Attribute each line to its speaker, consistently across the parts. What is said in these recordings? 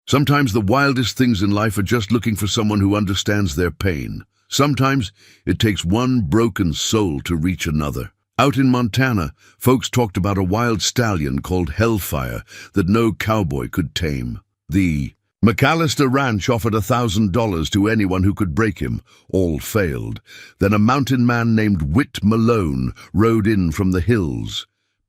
Speaker 1: Sometimes the wildest things in life are just looking for someone who understands their pain. Sometimes it takes one broken soul to reach another. Out in Montana, folks talked about a wild stallion called Hellfire that no cowboy could tame. The McAllister Ranch offered $1,000 to anyone who could break him. All failed. Then a mountain man named Whit Malone rode in from the hills.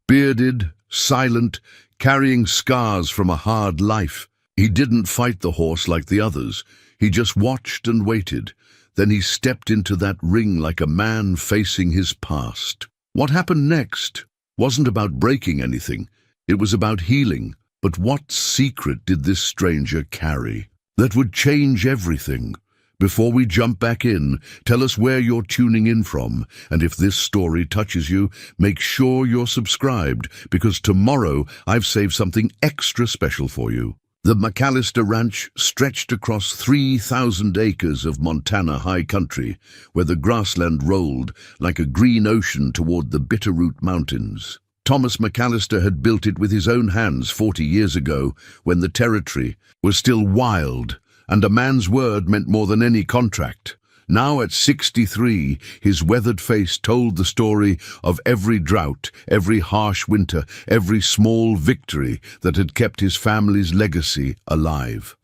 Speaker 1: Bearded, silent, carrying scars from a hard life. He didn't fight the horse like the others. He just watched and waited. Then he stepped into that ring like a man facing his past. What happened next wasn't about breaking anything. It was about healing. But what secret did this stranger carry that would change everything? Before we jump back in, tell us where you're tuning in from, and if this story touches you, make sure you're subscribed, because tomorrow I've saved something extra special for you. The McAllister Ranch stretched across 3,000 acres of Montana high country, where the grassland rolled like a green ocean toward the Bitterroot Mountains. Thomas McAllister had built it with his own hands 40 years ago, when the territory was still wild, and a man's word meant more than any contract. Now at 63, his weathered face told the story of every drought, every harsh winter, every small victory that had kept his family's legacy alive.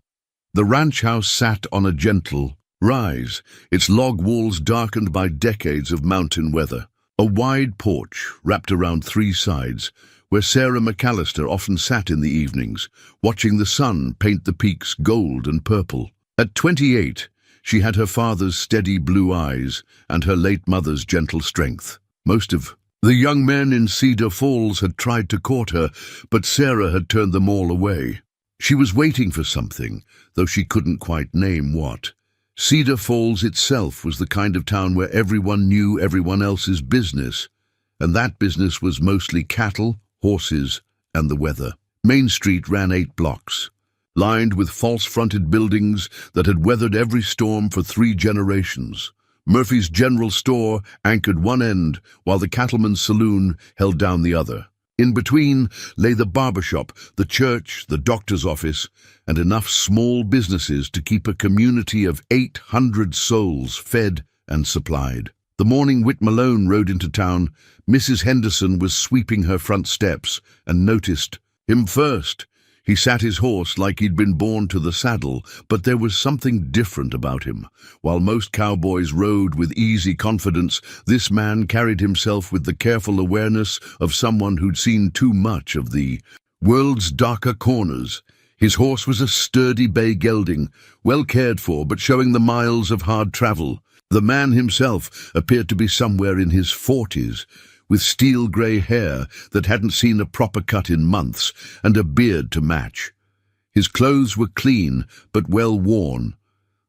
Speaker 1: The ranch house sat on a gentle rise, its log walls darkened by decades of mountain weather. A wide porch wrapped around three sides, where Sarah McAllister often sat in the evenings, watching the sun paint the peaks gold and purple. At 28, she had her father's steady blue eyes and her late mother's gentle strength. Most of the young men in Cedar Falls had tried to court her, but Sarah had turned them all away. She was waiting for something, though she couldn't quite name what. Cedar Falls itself was the kind of town where everyone knew everyone else's business, and that business was mostly cattle, horses, and the weather. Main Street ran 8 blocks, lined with false-fronted buildings that had weathered every storm for 3 generations. Murphy's General Store anchored one end, while the Cattleman's Saloon held down the other. In between lay the barbershop, the church, the doctor's office, and enough small businesses to keep a community of 800 souls fed and supplied. The morning Whit Malone rode into town, Mrs. Henderson was sweeping her front steps and noticed him first. He sat his horse like he'd been born to the saddle, but there was something different about him. While most cowboys rode with easy confidence, this man carried himself with the careful awareness of someone who'd seen too much of the world's darker corners. His horse was a sturdy bay gelding, well cared for but showing the miles of hard travel. The man himself appeared to be somewhere in his 40s, with steel-grey hair that hadn't seen a proper cut in months, and a beard to match. His clothes were clean, but well worn,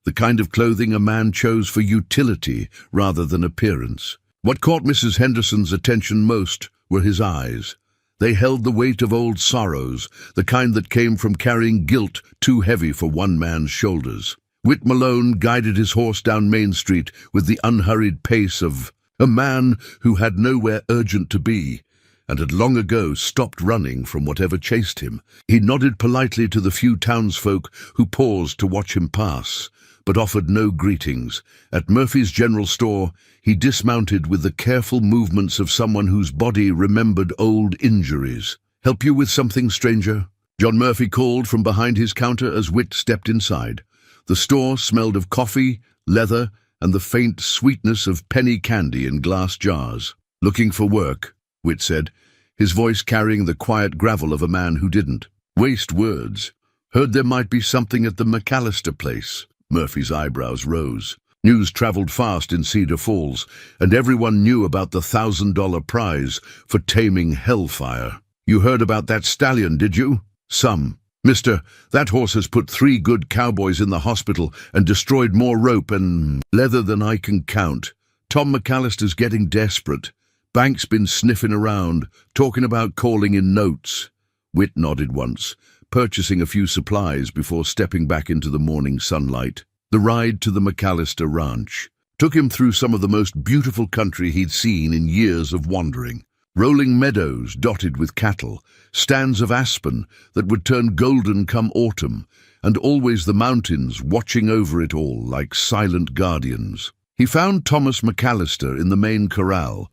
Speaker 1: the kind of clothing a man chose for utility rather than appearance. What caught Mrs. Henderson's attention most were his eyes. They held the weight of old sorrows, the kind that came from carrying guilt too heavy for one man's shoulders. Whit Malone guided his horse down Main Street with the unhurried pace of a man who had nowhere urgent to be, and had long ago stopped running from whatever chased him. He nodded politely to the few townsfolk who paused to watch him pass, but offered no greetings. At Murphy's General Store, he dismounted with the careful movements of someone whose body remembered old injuries. "Help you with something, stranger?" John Murphy called from behind his counter as Whit stepped inside. The store smelled of coffee, leather, and the faint sweetness of penny candy in glass jars. "Looking for work," Whit said, his voice carrying the quiet gravel of a man who didn't waste words. "Heard there might be something at the McAllister place." Murphy's eyebrows rose. News traveled fast in Cedar Falls, and everyone knew about the $1,000 prize for taming Hellfire. "You heard about that stallion, did you?" "Some. Mister, that horse has put 3 good cowboys in the hospital and destroyed more rope and leather than I can count. Tom McAllister's getting desperate. Bank's been sniffing around, talking about calling in notes." Whit nodded once, purchasing a few supplies before stepping back into the morning sunlight. The ride to the McAllister Ranch took him through some of the most beautiful country he'd seen in years of wandering. Rolling meadows dotted with cattle, stands of aspen that would turn golden come autumn, and always the mountains watching over it all like silent guardians. He found Thomas McAllister in the main corral,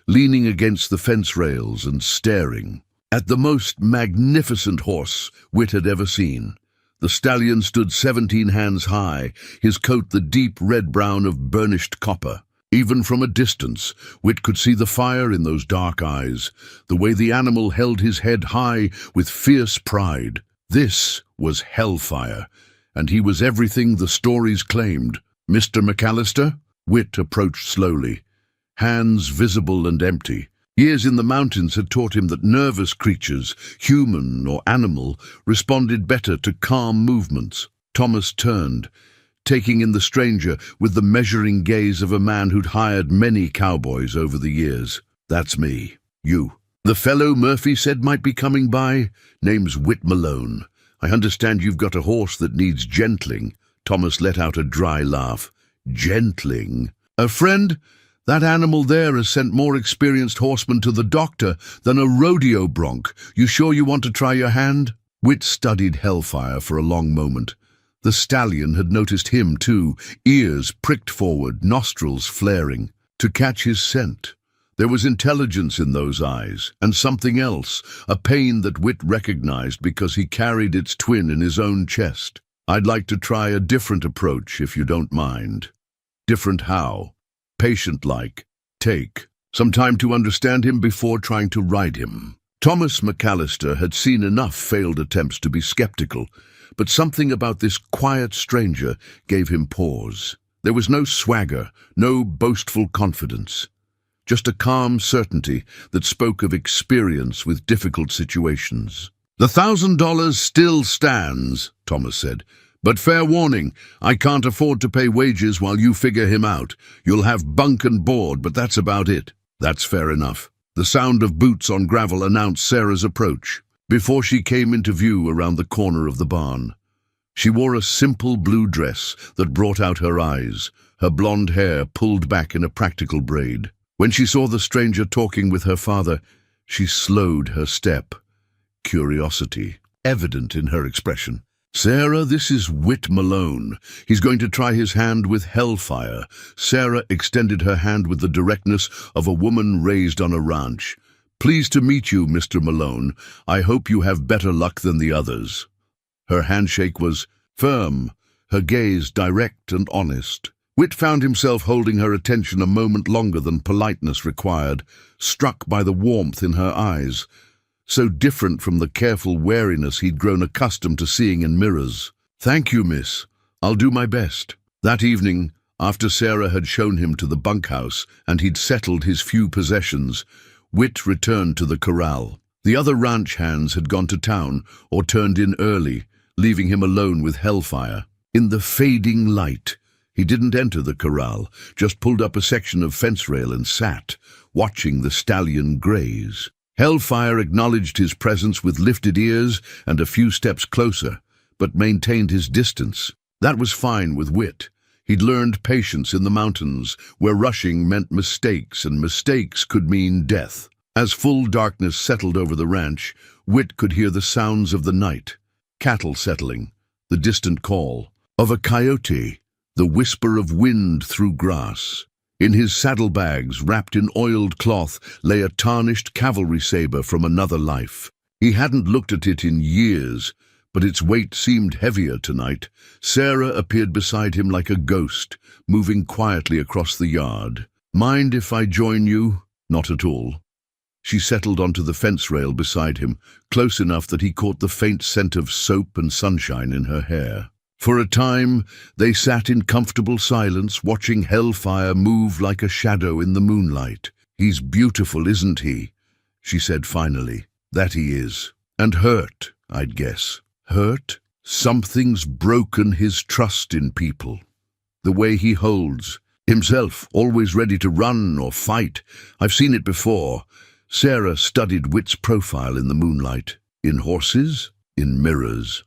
Speaker 1: leaning against the fence rails and staring at the most magnificent horse Whit had ever seen. The stallion stood 17 hands high, his coat the deep red-brown of burnished copper. Even from a distance, Whit could see the fire in those dark eyes, the way the animal held his head high with fierce pride. This was hellfire, and he was everything the stories claimed. "Mr. McAllister?" Whit approached slowly, hands visible and empty. Years in the mountains had taught him that nervous creatures, human or animal, responded better to calm movements. Thomas turned, taking in the stranger with the measuring gaze of a man who'd hired many cowboys over the years. "That's me. You. The fellow Murphy said might be coming by? Name's Whit Malone. I understand you've got a horse that needs gentling." Thomas let out a dry laugh. "Gentling? A friend? That animal there has sent more experienced horsemen to the doctor than a rodeo bronc. You sure you want to try your hand?" Whit studied Hellfire for a long moment. The stallion had noticed him too, ears pricked forward, nostrils flaring, to catch his scent. There was intelligence in those eyes, and something else, a pain that Whit recognized because he carried its twin in his own chest. "I'd like to try a different approach, if you don't mind." "Different how?" "Patient-like. Take some time to understand him before trying to ride him." Thomas McAllister had seen enough failed attempts to be skeptical, but something about this quiet stranger gave him pause. There was no swagger, no boastful confidence, just a calm certainty that spoke of experience with difficult situations. "The $1,000 still stands," Thomas said, "but fair warning, I can't afford to pay wages while you figure him out. You'll have bunk and board, but that's about it." "That's fair enough." The sound of boots on gravel announced Sarah's approach. Before she came into view around the corner of the barn, she wore a simple blue dress that brought out her eyes, her blonde hair pulled back in a practical braid. When she saw the stranger talking with her father, she slowed her step, curiosity evident in her expression. "Sarah, this is Whit Malone. He's going to try his hand with Hellfire." Sarah extended her hand with the directness of a woman raised on a ranch. "Pleased to meet you, Mr. Malone. I hope you have better luck than the others." Her handshake was firm, her gaze direct and honest. Whit found himself holding her attention a moment longer than politeness required, struck by the warmth in her eyes, so different from the careful wariness he'd grown accustomed to seeing in mirrors. "Thank you, miss. I'll do my best." That evening, after Sarah had shown him to the bunkhouse and he'd settled his few possessions, Whit returned to the corral. The other ranch hands had gone to town or turned in early, leaving him alone with Hellfire. In the fading light, he didn't enter the corral, just pulled up a section of fence rail and sat, watching the stallion graze. Hellfire acknowledged his presence with lifted ears and a few steps closer, but maintained his distance. That was fine with Whit. He'd learned patience in the mountains, where rushing meant mistakes, and mistakes could mean death. As full darkness settled over the ranch, Whit could hear the sounds of the night. Cattle settling, the distant call of a coyote, the whisper of wind through grass. In his saddlebags, wrapped in oiled cloth, lay a tarnished cavalry saber from another life. He hadn't looked at it in years, but its weight seemed heavier tonight. Sarah appeared beside him like a ghost, moving quietly across the yard. "Mind if I join you?" "Not at all." She settled onto the fence rail beside him, close enough that he caught the faint scent of soap and sunshine in her hair. For a time, they sat in comfortable silence, watching Hellfire move like a shadow in the moonlight. "He's beautiful, isn't he?" she said finally. "That he is. And hurt, I'd guess." "Hurt? Something's broken his trust in people. The way he holds himself, always ready to run or fight. I've seen it before." Sarah studied Whit's profile in the moonlight. In horses? In mirrors?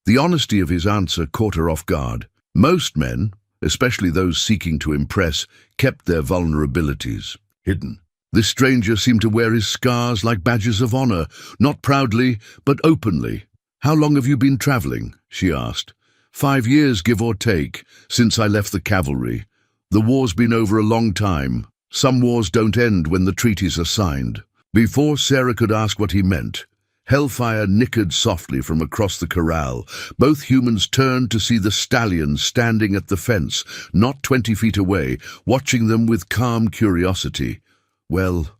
Speaker 1: The honesty of his answer caught her off guard. Most men, especially those seeking to impress, kept their vulnerabilities hidden. This stranger seemed to wear his scars like badges of honor, not proudly, but openly. "How long have you been traveling?" she asked. "5 years, give or take, since I left the cavalry. The war's been over a long time. Some wars don't end when the treaties are signed." Before Sarah could ask what he meant, Hellfire nickered softly from across the corral. Both humans turned to see the stallion standing at the fence, not 20 feet away, watching them with calm curiosity. "Well,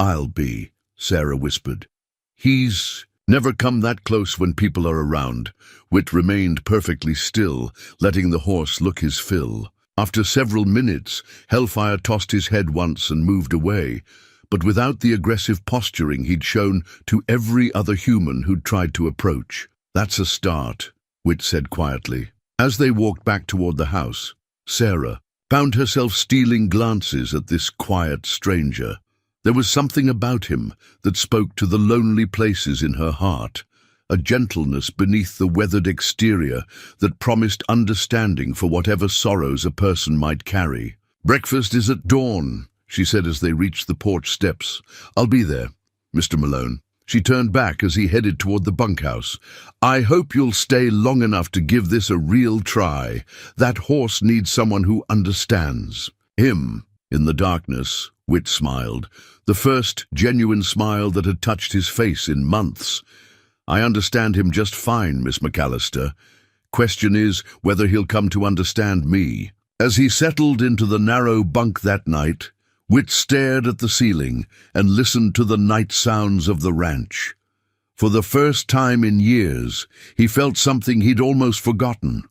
Speaker 1: I'll be," Sarah whispered. "He's never come that close when people are around." Wit remained perfectly still, letting the horse look his fill. After several minutes, Hellfire tossed his head once and moved away, but without the aggressive posturing he'd shown to every other human who'd tried to approach. "That's a start," Wit said quietly. As they walked back toward the house, Sarah found herself stealing glances at this quiet stranger. There was something about him that spoke to the lonely places in her heart, a gentleness beneath the weathered exterior that promised understanding for whatever sorrows a person might carry. "Breakfast is at dawn," she said as they reached the porch steps. "I'll be there, Mr. Malone." She turned back as he headed toward the bunkhouse. "I hope you'll stay long enough to give this a real try. That horse needs someone who understands him." In the darkness, Wit smiled, the first genuine smile that had touched his face in months. "I understand him just fine, Miss McAllister. Question is whether he'll come to understand me." As he settled into the narrow bunk that night, Wit stared at the ceiling and listened to the night sounds of the ranch. For the first time in years, he felt something he'd almost forgotten.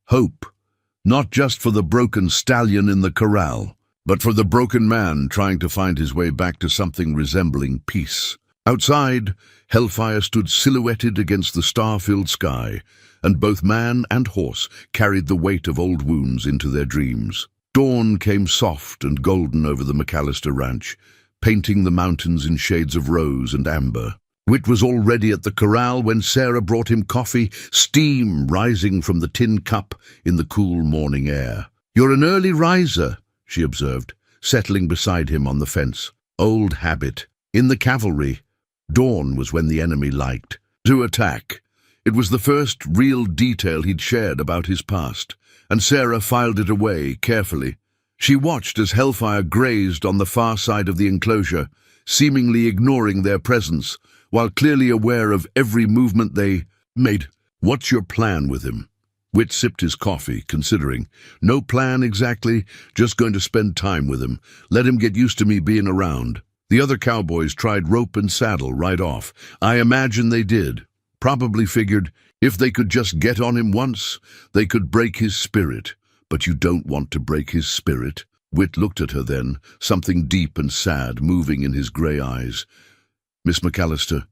Speaker 1: Hope. Not just for the broken stallion in the corral, but for the broken man trying to find his way back to something resembling peace. Outside, Hellfire stood silhouetted against the star-filled sky, and both man and horse carried the weight of old wounds into their dreams. Dawn came soft and golden over the McAllister ranch, painting the mountains in shades of rose and amber. Wit was already at the corral when Sarah brought him coffee, steam rising from the tin cup in the cool morning air. "You're an early riser," she observed, settling beside him on the fence. "Old habit. In the cavalry, dawn was when the enemy liked to attack." It was the first real detail he'd shared about his past, and Sarah filed it away carefully. She watched as Hellfire grazed on the far side of the enclosure, seemingly ignoring their presence, while clearly aware of every movement they made. "What's your plan with him?" Wit sipped his coffee, considering. "No plan exactly, just going to spend time with him. Let him get used to me being around." The other cowboys tried rope and saddle right off. I imagine they did. Probably figured if they could just get on him once, they could break his spirit. But you don't want to break his spirit. Wit looked at her then, something deep and sad moving in his grey eyes. "Miss McAllister,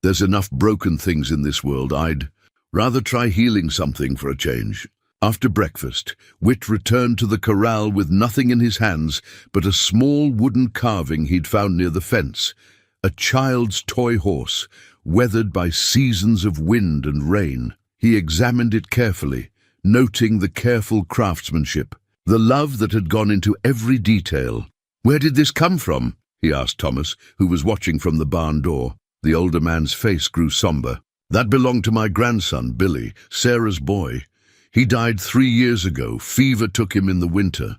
Speaker 1: there's enough broken things in this world. I'd rather try healing something for a change." After breakfast, Wit returned to the corral with nothing in his hands but a small wooden carving he'd found near the fence. A child's toy horse, weathered by seasons of wind and rain. He examined it carefully, noting the careful craftsmanship, the love that had gone into every detail. "Where did this come from?" he asked Thomas, who was watching from the barn door. The older man's face grew somber. "That belonged to my grandson, Billy, Sarah's boy. He died 3 years ago. Fever took him in the winter."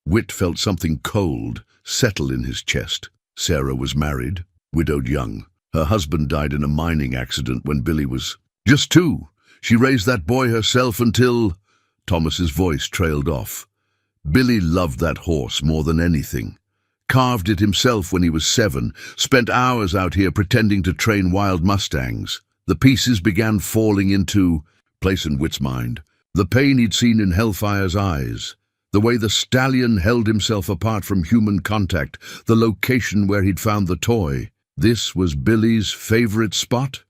Speaker 1: Wit felt something cold settle in his chest. Sarah was married, widowed young. Her husband died in a mining accident when Billy was just 2. She raised that boy herself until... Thomas's voice trailed off. "Billy loved that horse more than anything. Carved it himself when he was 7, spent hours out here pretending to train wild mustangs. The pieces began falling into place in Wit's mind. The pain he'd seen in Hellfire's eyes, the way the stallion held himself apart from human contact, the location where he'd found the toy. This was Billy's favorite spot?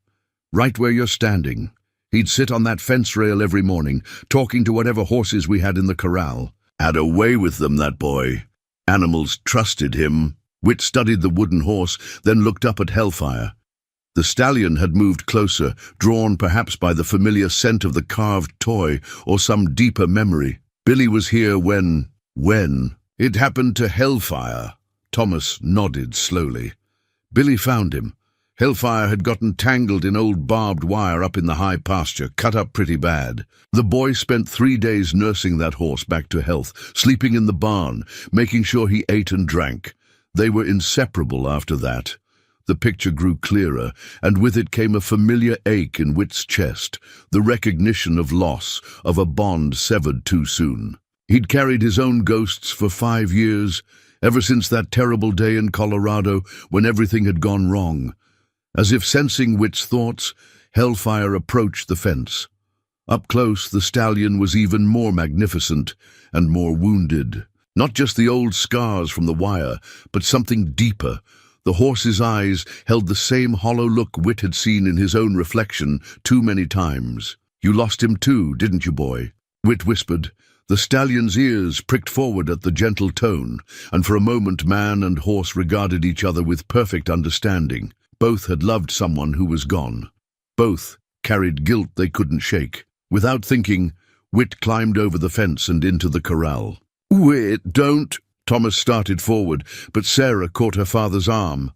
Speaker 1: Right where you're standing. He'd sit on that fence rail every morning, talking to whatever horses we had in the corral. Had a way with them, that boy. Animals trusted him." Wit studied the wooden horse, then looked up at Hellfire. The stallion had moved closer, drawn perhaps by the familiar scent of the carved toy or some deeper memory. "Billy was here when it happened to Hellfire." Thomas nodded slowly. "Billy found him, Hellfire had gotten tangled in old barbed wire up in the high pasture, cut up pretty bad. The boy spent 3 days nursing that horse back to health, sleeping in the barn, making sure he ate and drank. They were inseparable after that. The picture grew clearer, and with it came a familiar ache in Whit's chest, the recognition of loss, of a bond severed too soon. He'd carried his own ghosts for 5 years, ever since that terrible day in Colorado when everything had gone wrong. As if sensing Whit's thoughts, Hellfire approached the fence. Up close, the stallion was even more magnificent and more wounded. Not just the old scars from the wire, but something deeper. The horse's eyes held the same hollow look Whit had seen in his own reflection too many times. "You lost him too, didn't you, boy?" Whit whispered. The stallion's ears pricked forward at the gentle tone, and for a moment man and horse regarded each other with perfect understanding. Both had loved someone who was gone. Both carried guilt they couldn't shake. Without thinking, Whit climbed over the fence and into the corral. "Whit, don't—" Thomas started forward, but Sarah caught her father's arm.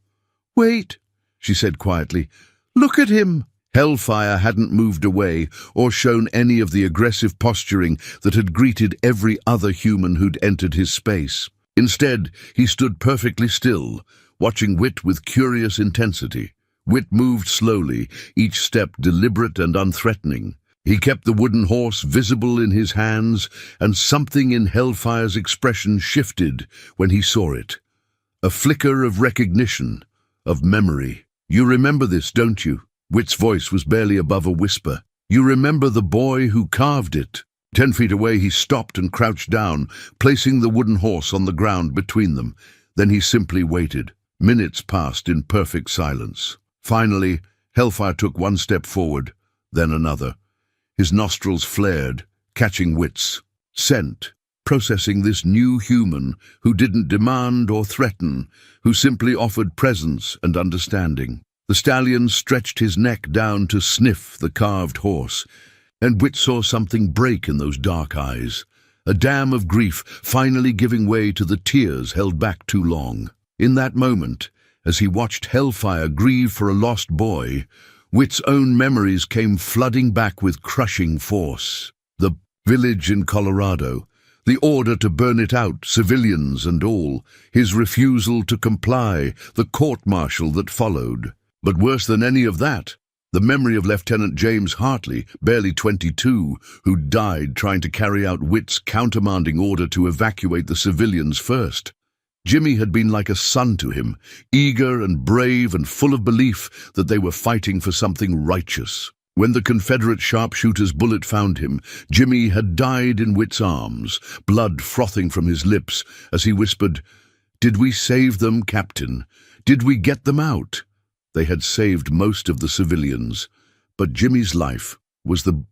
Speaker 1: "Wait," she said quietly. "Look at him." Hellfire hadn't moved away or shown any of the aggressive posturing that had greeted every other human who'd entered his space. Instead, he stood perfectly still, watching Whit with curious intensity. Whit moved slowly, each step deliberate and unthreatening. He kept the wooden horse visible in his hands, and something in Hellfire's expression shifted when he saw it. A flicker of recognition, of memory. "You remember this, don't you?" Whit's voice was barely above a whisper. "You remember the boy who carved it?" 10 feet away he stopped and crouched down, placing the wooden horse on the ground between them. Then he simply waited. Minutes passed in perfect silence. Finally, Hellfire took one step forward, then another. His nostrils flared, catching Whit's scent, processing this new human who didn't demand or threaten, who simply offered presence and understanding. The stallion stretched his neck down to sniff the carved horse, and Whit saw something break in those dark eyes, a dam of grief finally giving way to the tears held back too long. In that moment, as he watched Hellfire grieve for a lost boy, Whit's own memories came flooding back with crushing force. The village in Colorado, the order to burn it out, civilians and all, his refusal to comply, the court-martial that followed. But worse than any of that, the memory of Lieutenant James Hartley, barely 22, who died trying to carry out Whit's countermanding order to evacuate the civilians first. Jimmy had been like a son to him, eager and brave and full of belief that they were fighting for something righteous. When the Confederate sharpshooter's bullet found him, Jimmy had died in Whit's arms, blood frothing from his lips as he whispered, "Did we save them, Captain? Did we get them out?" They had saved most of the civilians, but Jimmy's life was the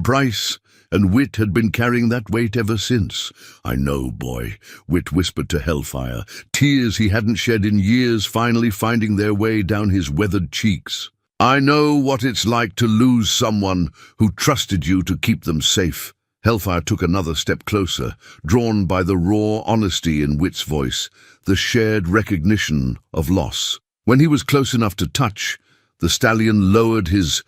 Speaker 1: price, and Whit had been carrying that weight ever since. "I know, boy," Whit whispered to Hellfire, tears he hadn't shed in years finally finding their way down his weathered cheeks. "I know what it's like to lose someone who trusted you to keep them safe." Hellfire took another step closer, drawn by the raw honesty in Whit's voice, the shared recognition of loss. When he was close enough to touch, the stallion lowered his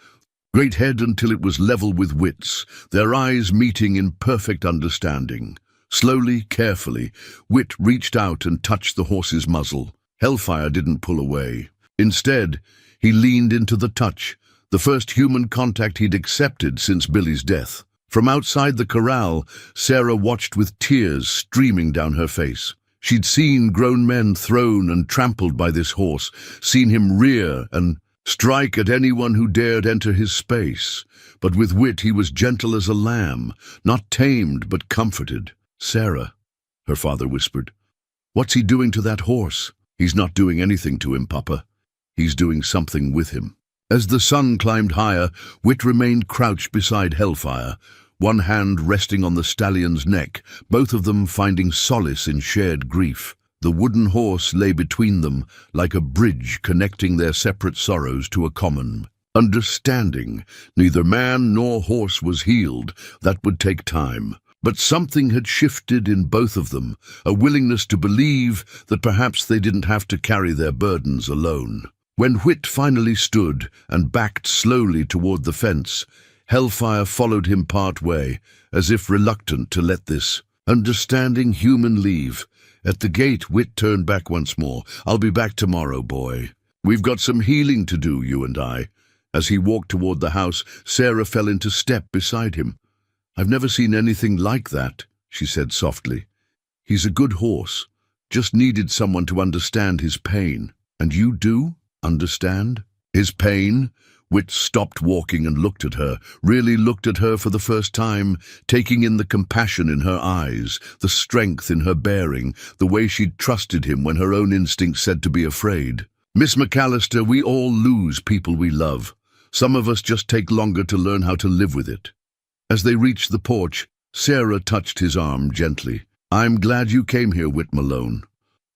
Speaker 1: great head until it was level with Whit's, their eyes meeting in perfect understanding. Slowly, carefully, Whit reached out and touched the horse's muzzle. Hellfire didn't pull away. Instead, he leaned into the touch, the first human contact he'd accepted since Billy's death. From outside the corral, Sarah watched with tears streaming down her face. She'd seen grown men thrown and trampled by this horse, seen him rear and strike at anyone who dared enter his space. But with Whit he was gentle as a lamb, not tamed but comforted. "Sarah," her father whispered, "what's he doing to that horse?" "He's not doing anything to him, Papa. He's doing something with him." As the sun climbed higher, Whit remained crouched beside Hellfire, one hand resting on the stallion's neck, both of them finding solace in shared grief. The wooden horse lay between them, like a bridge connecting their separate sorrows to a common understanding. Neither man nor horse was healed. That would take time. But something had shifted in both of them, a willingness to believe that perhaps they didn't have to carry their burdens alone. When Whit finally stood and backed slowly toward the fence, Hellfire followed him part way, as if reluctant to let this understanding human leave. At the gate, Whit turned back once more. "I'll be back tomorrow, boy. We've got some healing to do, you and I." As he walked toward the house, Sarah fell into step beside him. "I've never seen anything like that," she said softly. "He's a good horse, just needed someone to understand his pain. And you do understand his pain?" Whit stopped walking and looked at her, really looked at her for the first time, taking in the compassion in her eyes, the strength in her bearing, the way she'd trusted him when her own instinct said to be afraid. "Miss McAllister, we all lose people we love. Some of us just take longer to learn how to live with it." As they reached the porch, Sarah touched his arm gently. "I'm glad you came here, Whit Malone.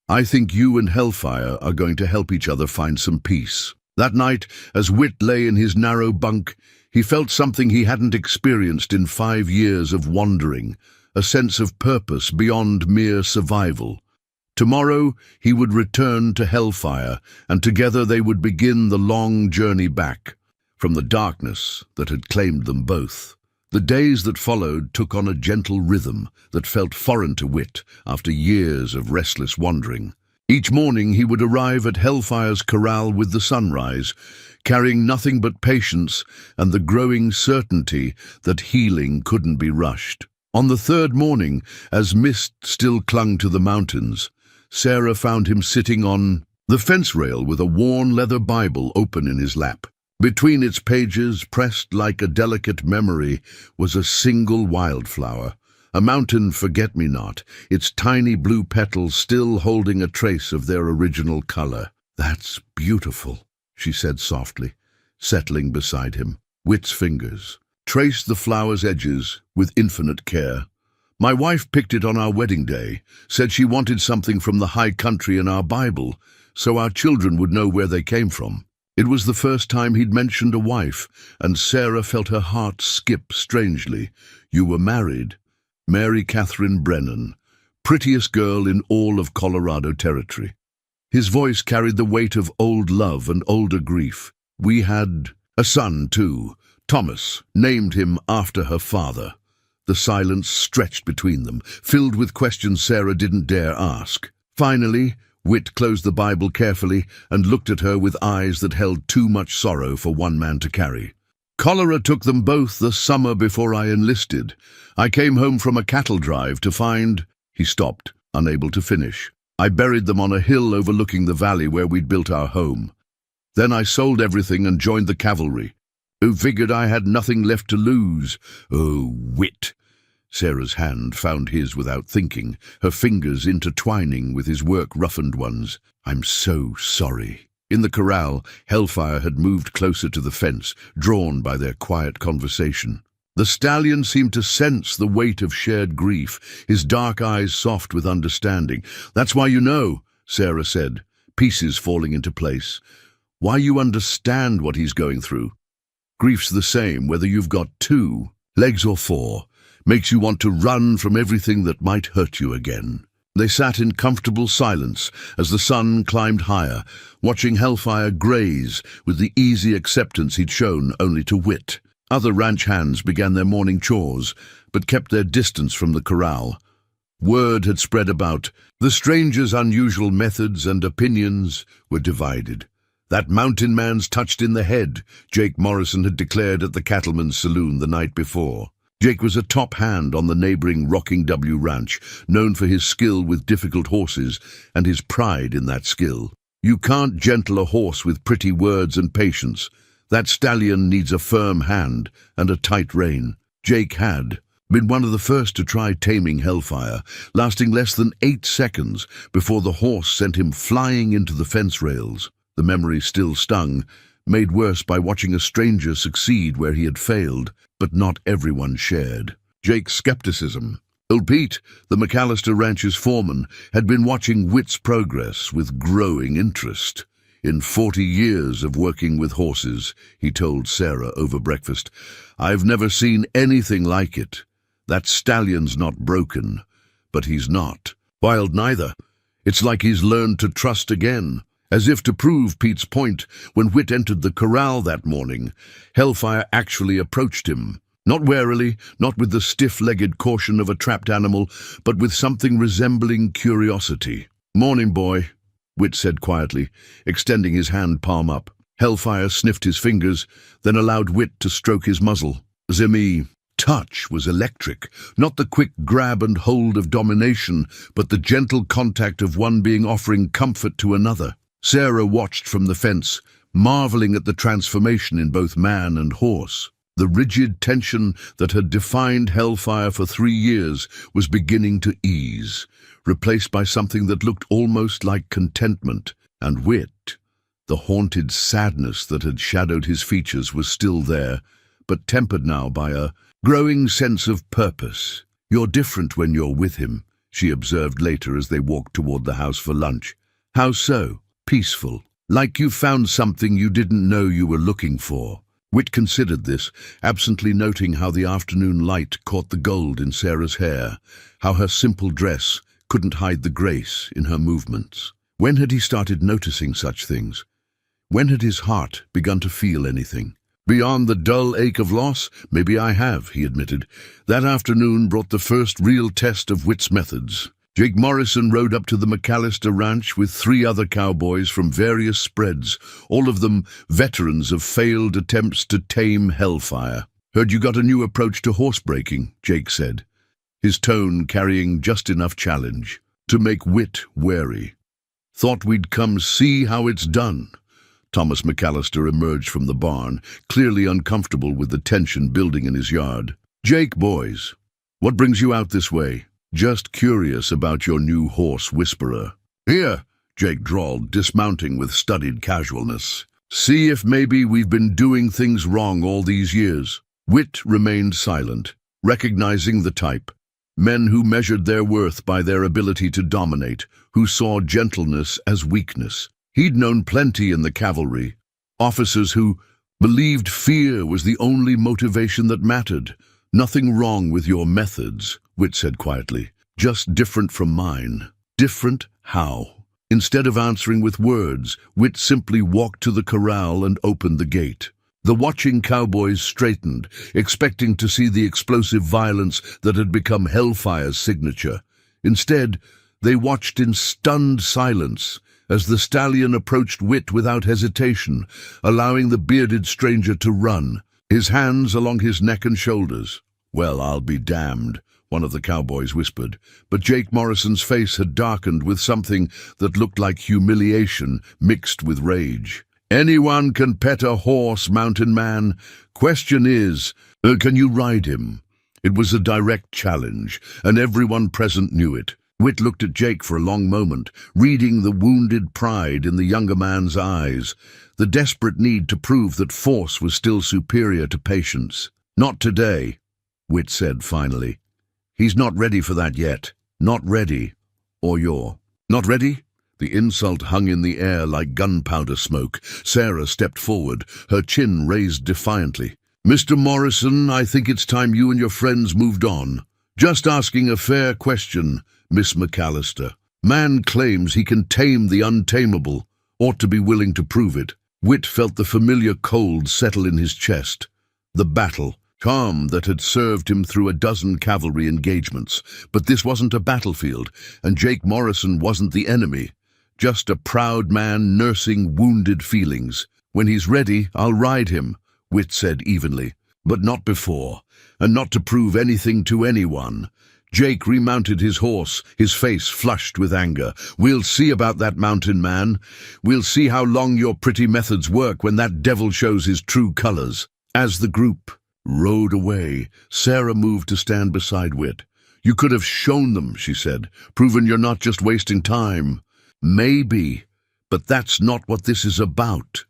Speaker 1: I think you and Hellfire are going to help each other find some peace." That night, as Whit lay in his narrow bunk, he felt something he hadn't experienced in 5 years of wandering, a sense of purpose beyond mere survival. Tomorrow he would return to Hellfire, and together they would begin the long journey back from the darkness that had claimed them both. The days that followed took on a gentle rhythm that felt foreign to Whit after years of restless wandering. Each morning he would arrive at Hellfire's corral with the sunrise, carrying nothing but patience and the growing certainty that healing couldn't be rushed. On the third morning, as mist still clung to the mountains, Sarah found him sitting on the fence rail with a worn leather Bible open in his lap. Between its pages, pressed like a delicate memory, was a single wildflower. A mountain forget-me-not, its tiny blue petals still holding a trace of their original color. "That's beautiful," she said softly, settling beside him. Whit's fingers traced the flower's edges with infinite care. "My wife picked it on our wedding day, said she wanted something from the high country in our Bible, so our children would know where they came from." It was the first time he'd mentioned a wife, and Sarah felt her heart skip strangely. "You were married. Mary Catherine Brennan, prettiest girl in all of Colorado Territory." His voice carried the weight of old love and older grief. "We had a son, too. Thomas, named him after her father." The silence stretched between them, filled with questions Sarah didn't dare ask. Finally, Whit closed the Bible carefully and looked at her with eyes that held too much sorrow for one man to carry. "Cholera took them both the summer before I enlisted. I came home from a cattle drive to find—" He stopped, unable to finish. "I buried them on a hill overlooking the valley where we'd built our home. Then I sold everything and joined the cavalry. Who figured I had nothing left to lose." "Oh, Whit." Sarah's hand found his without thinking, her fingers intertwining with his work-roughened ones. "I'm so sorry." In the corral, Hellfire had moved closer to the fence, drawn by their quiet conversation. The stallion seemed to sense the weight of shared grief, his dark eyes soft with understanding. "That's why you know," Sarah said, pieces falling into place. "Why you understand what he's going through. Grief's the same, whether you've got 2 legs or 4. Makes you want to run from everything that might hurt you again." They sat in comfortable silence as the sun climbed higher, watching Hellfire graze with the easy acceptance he'd shown only to Whit. Other ranch hands began their morning chores, but kept their distance from the corral. Word had spread about. The stranger's unusual methods and opinions were divided. "That mountain man's touched in the head," Jake Morrison had declared at the cattleman's saloon the night before. Jake was a top hand on the neighboring Rocking W Ranch, known for his skill with difficult horses and his pride in that skill. You can't gentle a horse with pretty words and patience. That stallion needs a firm hand and a tight rein. Jake had been one of the first to try taming Hellfire, lasting less than 8 seconds before the horse sent him flying into the fence rails. The memory still stung, made worse by watching a stranger succeed where he had failed, but not everyone shared Jake's skepticism. Old Pete, the McAllister Ranch's foreman, had been watching Whit's progress with growing interest. "In 40 years of working with horses," he told Sarah over breakfast, "I've never seen anything like it. That stallion's not broken, but he's not wild neither. It's like he's learned to trust again." As if to prove Pete's point, when Whit entered the corral that morning, Hellfire actually approached him. Not warily, not with the stiff-legged caution of a trapped animal, but with something resembling curiosity. "Morning, boy," Whit said quietly, extending his hand palm up. Hellfire sniffed his fingers, then allowed Whit to stroke his muzzle. Zimmy. Touch was electric, not the quick grab and hold of domination, but the gentle contact of one being offering comfort to another. Sarah watched from the fence, marveling at the transformation in both man and horse. The rigid tension that had defined Hellfire for 3 years was beginning to ease, replaced by something that looked almost like contentment. And Whit, the haunted sadness that had shadowed his features, was still there, but tempered now by a growing sense of purpose. "You're different when you're with him," she observed later as they walked toward the house for lunch. "How so?" "Peaceful. Like you found something you didn't know you were looking for." Whit considered this, absently noting how the afternoon light caught the gold in Sarah's hair, how her simple dress couldn't hide the grace in her movements. When had he started noticing such things? When had his heart begun to feel anything? "Beyond the dull ache of loss, maybe I have," he admitted. That afternoon brought the first real test of Whit's methods. Jake Morrison rode up to the McAllister ranch with 3 other cowboys from various spreads, all of them veterans of failed attempts to tame Hellfire. "Heard you got a new approach to horsebreaking," Jake said, his tone carrying just enough challenge to make Whit wary. "Thought we'd come see how it's done." Thomas McAllister emerged from the barn, clearly uncomfortable with the tension building in his yard. "Jake, boys, what brings you out this way?" "Just curious about your new horse whisperer." "Here," Jake drawled, dismounting with studied casualness. "See if maybe we've been doing things wrong all these years." Whit remained silent, recognizing the type. Men who measured their worth by their ability to dominate, who saw gentleness as weakness. He'd known plenty in the cavalry, officers who believed fear was the only motivation that mattered. "Nothing wrong with your methods," Whit said quietly. "Just different from mine." "Different how?" Instead of answering with words, Whit simply walked to the corral and opened the gate. The watching cowboys straightened, expecting to see the explosive violence that had become Hellfire's signature. Instead, they watched in stunned silence as the stallion approached Whit without hesitation, allowing the bearded stranger to run, his hands along his neck and shoulders. "Well, I'll be damned," one of the cowboys whispered, but Jake Morrison's face had darkened with something that looked like humiliation mixed with rage. "Anyone can pet a horse, mountain man. Question is, can you ride him?" It was a direct challenge, and everyone present knew it. Whit looked at Jake for a long moment, reading the wounded pride in the younger man's eyes, the desperate need to prove that force was still superior to patience. "Not today," Whit said finally. "He's not ready for that yet. Not ready. Or you're not ready?" The insult hung in the air like gunpowder smoke. Sarah stepped forward, her chin raised defiantly. "Mr. Morrison, I think it's time you and your friends moved on. Just asking a fair question, Miss McAllister. Man claims he can tame the untamable, ought to be willing to prove it." Whit felt the familiar cold settle in his chest. The battle, calm that had served him through a dozen cavalry engagements. But this wasn't a battlefield, and Jake Morrison wasn't the enemy. Just a proud man nursing wounded feelings. "When he's ready, I'll ride him," Whit said evenly. "But not before, and not to prove anything to anyone." Jake remounted his horse, his face flushed with anger. "We'll see about that, mountain man. We'll see how long your pretty methods work when that devil shows his true colors." As the group rode away, Sarah moved to stand beside Whit. "You could have shown them," she said, "proven you're not just wasting time." "Maybe, but that's not what this is about."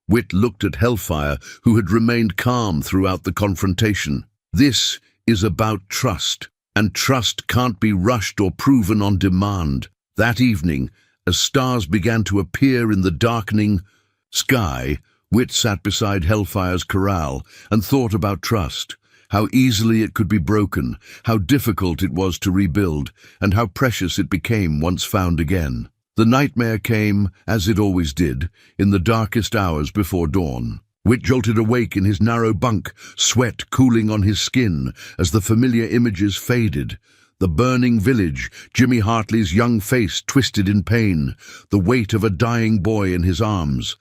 Speaker 1: Whit looked at Hellfire, who had remained calm throughout the confrontation. "This is about trust. And trust can't be rushed or proven on demand." That evening, as stars began to appear in the darkening sky, Whit sat beside Hellfire's corral and thought about trust, how easily it could be broken, how difficult it was to rebuild, and how precious it became once found again. The nightmare came, as it always did, in the darkest hours before dawn. Whit jolted awake in his narrow bunk, sweat cooling on his skin as the familiar images faded. The burning village, Jimmy Hartley's young face twisted in pain, the weight of a dying boy in his arms.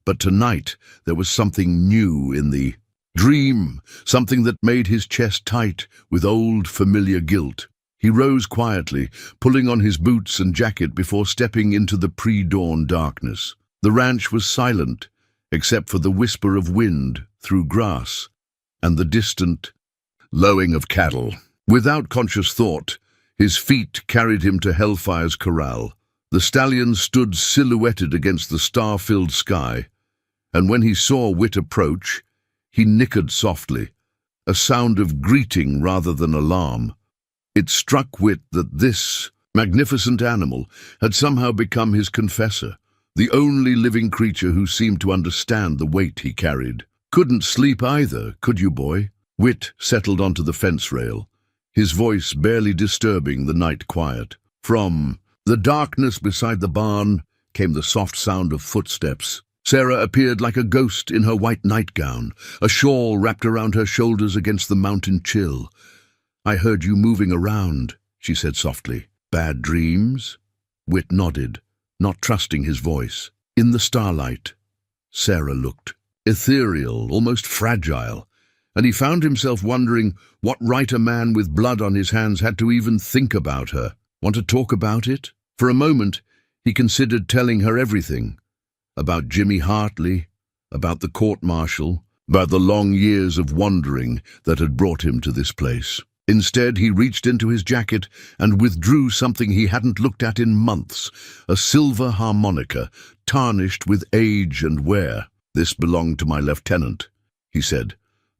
Speaker 1: But tonight there was something new in the dream, something that made his chest tight with old familiar guilt. He rose quietly, pulling on his boots and jacket before stepping into the pre-dawn darkness. The ranch was silent, except for the whisper of wind through grass and the distant lowing of cattle. Without conscious thought, his feet carried him to Hellfire's corral. The stallion stood silhouetted against the star-filled sky, and when he saw Whit approach, he nickered softly, a sound of greeting rather than alarm. It struck Whit that this magnificent animal had somehow become his confessor, the only living creature who seemed to understand the weight he carried. "Couldn't sleep either, could you, boy?" Whit settled onto the fence rail, his voice barely disturbing the night quiet. From the darkness beside the barn came the soft sound of footsteps. Sarah appeared like a ghost in her white nightgown, a shawl wrapped around her shoulders against the mountain chill. "I heard you moving around," she said softly. "Bad dreams?" Whit nodded, not trusting his voice. In the starlight, Sarah looked ethereal, almost fragile, and he found himself wondering what right a man with blood on his hands had to even think about her. Want to talk about it? For a moment, he considered telling her everything. About Jimmy Hartley, about the court-martial, about the long years of wandering that had brought him to this place. Instead, he reached into his jacket and withdrew something he hadn't looked at in months, a silver harmonica, tarnished with age and wear. "This belonged to my lieutenant," he said,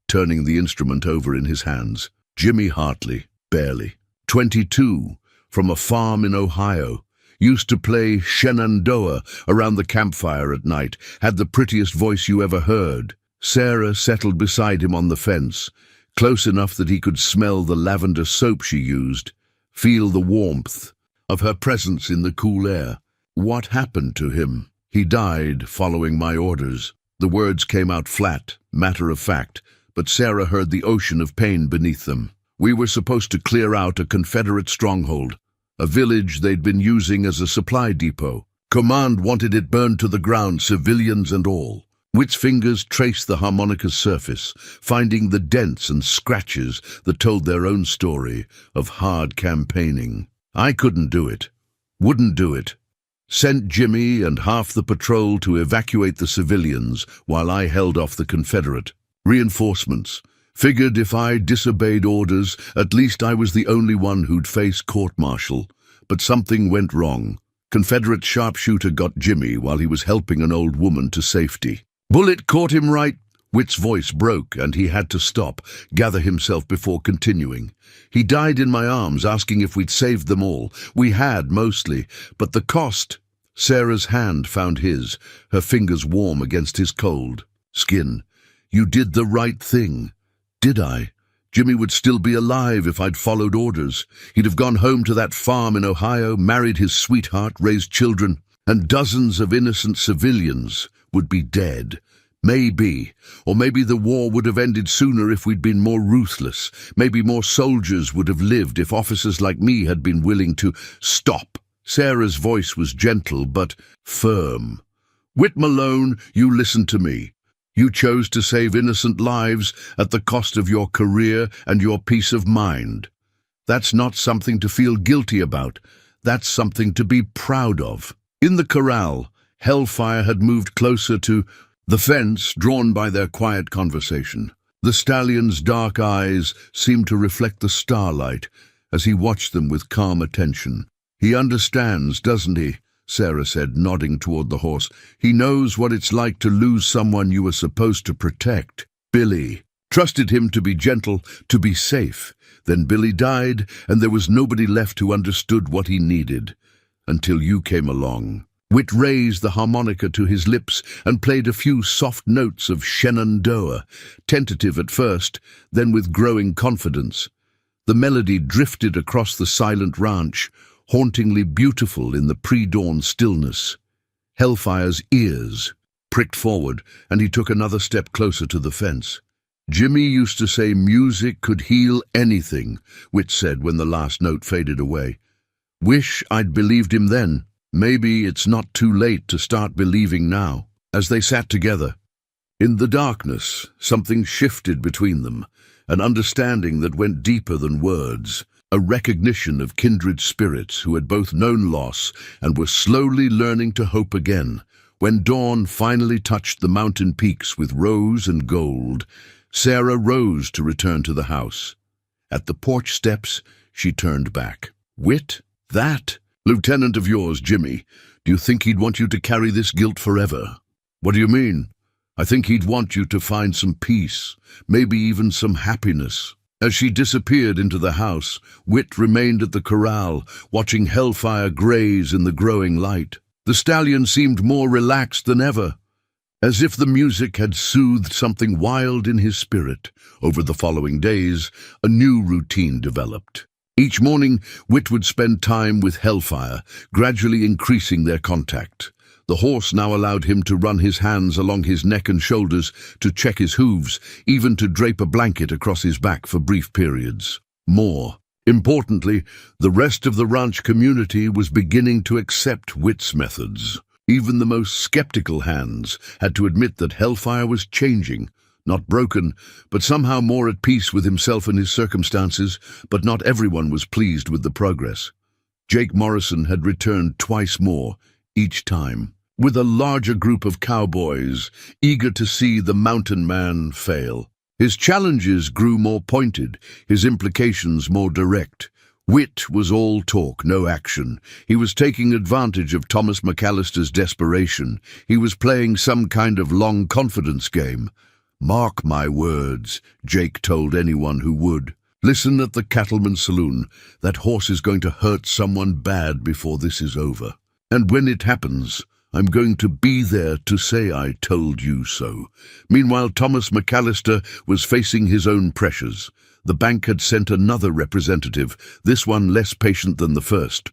Speaker 1: turning the instrument over in his hands. Jimmy Hartley, barely 22, from a farm in Ohio, used to play Shenandoah around the campfire at night, had the prettiest voice you ever heard. Sarah settled beside him on the fence, close enough that he could smell the lavender soap she used, feel the warmth of her presence in the cool air. "What happened to him?" "He died following my orders." The words came out flat, matter of fact, but Sarah heard the ocean of pain beneath them. "We were supposed to clear out a Confederate stronghold, a village they'd been using as a supply depot. Command wanted it burned to the ground, civilians and all." Whit's fingers traced the harmonica's surface, finding the dents and scratches that told their own story of hard campaigning. "I couldn't do it. Wouldn't do it. Sent Jimmy and half the patrol to evacuate the civilians while I held off the Confederate. Reinforcements. Figured if I disobeyed orders, at least I was the only one who'd face court-martial. But something went wrong. Confederate sharpshooter got Jimmy while he was helping an old woman to safety. Bullet caught him right." Whit's voice broke, and he had to stop, gather himself before continuing. "He died in my arms, asking if we'd saved them all. We had, mostly, but the cost." Sarah's hand found his, her fingers warm against his cold skin. "You did the right thing." "Did I? Jimmy would still be alive if I'd followed orders. He'd have gone home to that farm in Ohio, married his sweetheart, raised children, and dozens of innocent civilians would be dead. Maybe, or maybe the war would have ended sooner if we'd been more ruthless. Maybe more soldiers would have lived if officers like me had been willing to stop." Sarah's voice was gentle but firm. "Whit Malone, you listen to me. You chose to save innocent lives at the cost of your career and your peace of mind. That's not something to feel guilty about. That's something to be proud of." In the corral, Hellfire had moved closer to the fence, drawn by their quiet conversation. The stallion's dark eyes seemed to reflect the starlight as he watched them with calm attention. "He understands, doesn't he?" Sarah said, nodding toward the horse. "He knows what it's like to lose someone you were supposed to protect. Billy trusted him to be gentle, to be safe. Then Billy died, and there was nobody left who understood what he needed. Until you came along." Whit raised the harmonica to his lips and played a few soft notes of Shenandoah, tentative at first, then with growing confidence. The melody drifted across the silent ranch, hauntingly beautiful in the pre-dawn stillness. Hellfire's ears pricked forward, and he took another step closer to the fence. "Jimmy used to say music could heal anything," Whit said when the last note faded away. "Wish I'd believed him then. Maybe it's not too late to start believing now." As they sat together, in the darkness, something shifted between them, an understanding that went deeper than words, a recognition of kindred spirits who had both known loss and were slowly learning to hope again. When dawn finally touched the mountain peaks with rose and gold, Sarah rose to return to the house. At the porch steps, she turned back. "Whit, that lieutenant of yours, Jimmy, do you think he'd want you to carry this guilt forever?" "What do you mean?" "I think he'd want you to find some peace, maybe even some happiness." As she disappeared into the house, Whit remained at the corral, watching Hellfire graze in the growing light. The stallion seemed more relaxed than ever, as if the music had soothed something wild in his spirit. Over the following days, a new routine developed. Each morning, Whit would spend time with Hellfire, gradually increasing their contact. The horse now allowed him to run his hands along his neck and shoulders, to check his hooves, even to drape a blanket across his back for brief periods. More importantly, the rest of the ranch community was beginning to accept Whit's methods. Even the most skeptical hands had to admit that Hellfire was changing, not broken, but somehow more at peace with himself and his circumstances. But not everyone was pleased with the progress. Jake Morrison had returned twice more, each time with a larger group of cowboys, eager to see the mountain man fail. His challenges grew more pointed, his implications more direct. Whit was all talk, no action. He was taking advantage of Thomas McAllister's desperation. He was playing some kind of long confidence game. "Mark my words," Jake told anyone who would. "Listen at the Cattleman's Saloon. That horse is going to hurt someone bad before this is over. And when it happens, I'm going to be there to say I told you so." Meanwhile, Thomas McAllister was facing his own pressures. The bank had sent another representative, this one less patient than the first.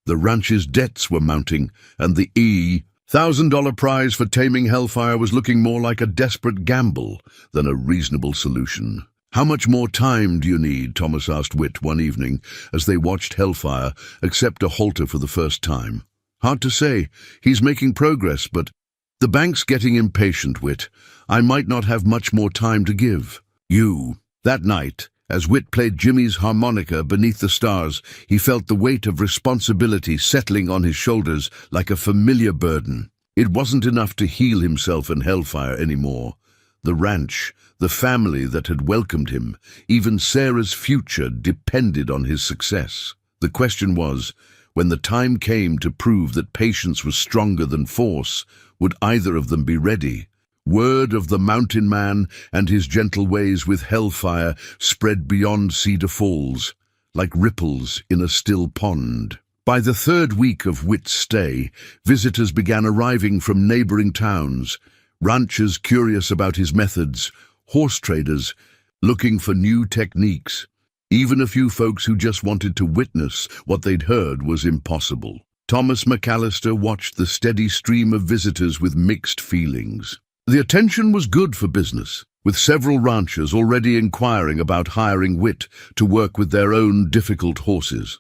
Speaker 1: The ranch's debts were mounting, and the $1,000 prize for taming Hellfire was looking more like a desperate gamble than a reasonable solution. "How much more time do you need?" Thomas asked Whit one evening as they watched Hellfire accept a halter for the first time. "Hard to say. He's making progress, but the bank's getting impatient, Whit. I might not have much more time to give you." That night, as Whit played Jimmy's harmonica beneath the stars, he felt the weight of responsibility settling on his shoulders like a familiar burden. It wasn't enough to heal himself and Hellfire anymore. The ranch, the family that had welcomed him, even Sarah's future depended on his success. The question was, when the time came to prove that patience was stronger than force, would either of them be ready? Word of the mountain man and his gentle ways with Hellfire spread beyond Cedar Falls, like ripples in a still pond. By the third week of Whit's stay, visitors began arriving from neighboring towns, ranchers curious about his methods, horse traders looking for new techniques. Even a few folks who just wanted to witness what they'd heard was impossible. Thomas McAllister watched the steady stream of visitors with mixed feelings. The attention was good for business, with several ranchers already inquiring about hiring Whit to work with their own difficult horses.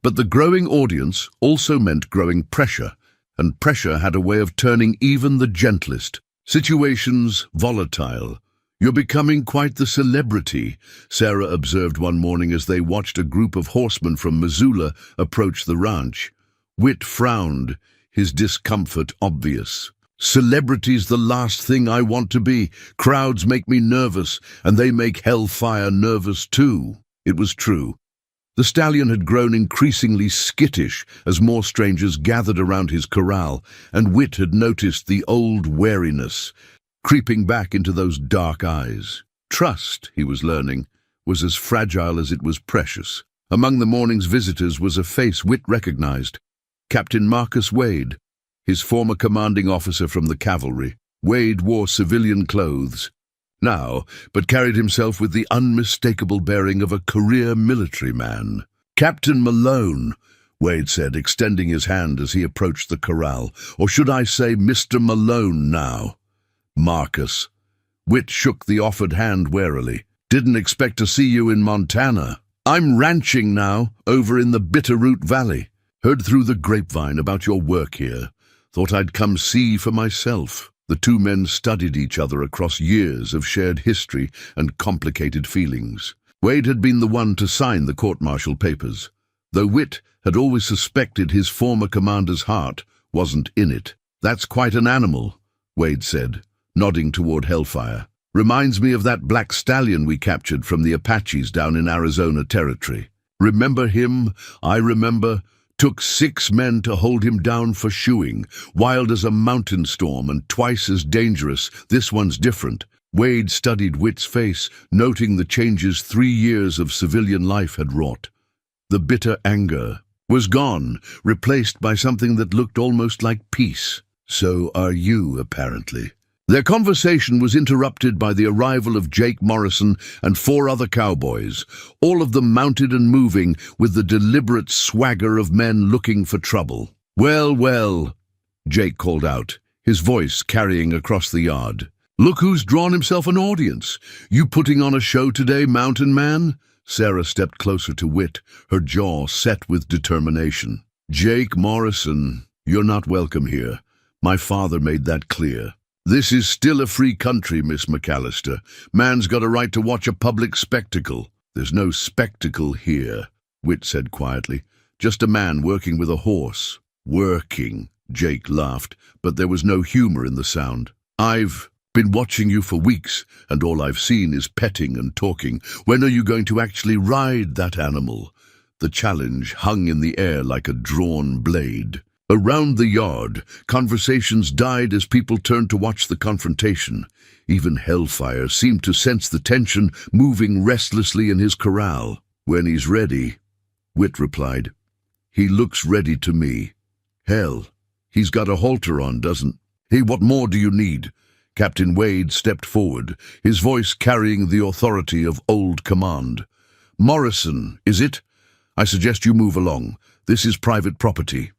Speaker 1: But the growing audience also meant growing pressure, and pressure had a way of turning even the gentlest situations volatile. "You're becoming quite the celebrity," Sarah observed one morning as they watched a group of horsemen from Missoula approach the ranch. Whit frowned, his discomfort obvious. "Celebrity's the last thing I want to be. Crowds make me nervous, and they make Hellfire nervous too." It was true. The stallion had grown increasingly skittish as more strangers gathered around his corral, and Whit had noticed the old wariness creeping back into those dark eyes. Trust, he was learning, was as fragile as it was precious. Among the morning's visitors was a face Whit recognized. Captain Marcus Wade, his former commanding officer from the cavalry. Wade wore civilian clothes now, but carried himself with the unmistakable bearing of a career military man. "Captain Malone, Wade said, extending his hand as he approached the corral. Or should I say Mr. Malone now? Marcus. Whit shook the offered hand warily. Didn't expect to see you in Montana. I'm ranching now, over in the Bitterroot Valley. Heard through the grapevine about your work here. Thought I'd come see for myself. The two men studied each other across years of shared history and complicated feelings. Wade had been the one to sign the court-martial papers, though Whit had always suspected his former commander's heart wasn't in it. That's quite an animal, Wade said, nodding toward Hellfire. Reminds me of that black stallion we captured from the Apaches down in Arizona Territory. Remember him? I remember. Took 6 men to hold him down for shoeing. Wild as a mountain storm and twice as dangerous. This one's different. Wade studied Whit's face, noting the changes 3 years of civilian life had wrought. The bitter anger was gone, replaced by something that looked almost like peace. So are you, apparently. Their conversation was interrupted by the arrival of Jake Morrison and 4 other cowboys, all of them mounted and moving with the deliberate swagger of men looking for trouble. Well, well, Jake called out, his voice carrying across the yard. Look who's drawn himself an audience. You putting on a show today, Mountain Man? Sarah stepped closer to Whit, her jaw set with determination. Jake Morrison, you're not welcome here. My father made that clear. This is still a free country, Miss McAllister. Man's got a right to watch a public spectacle. There's no spectacle here, Whit said quietly. Just a man working with a horse. Working, Jake laughed, but there was no humor in the sound. I've been watching you for weeks, and all I've seen is petting and talking. When are you going to actually ride that animal? The challenge hung in the air like a drawn blade. Around the yard, conversations died as people turned to watch the confrontation. Even Hellfire seemed to sense the tension moving restlessly in his corral. When he's ready, Whit replied. He looks ready to me. Hell, he's got a halter on, doesn't he? Hey, what more do you need? Captain Wade stepped forward, his voice carrying the authority of old command. Morrison, is it? I suggest you move along. This is private property.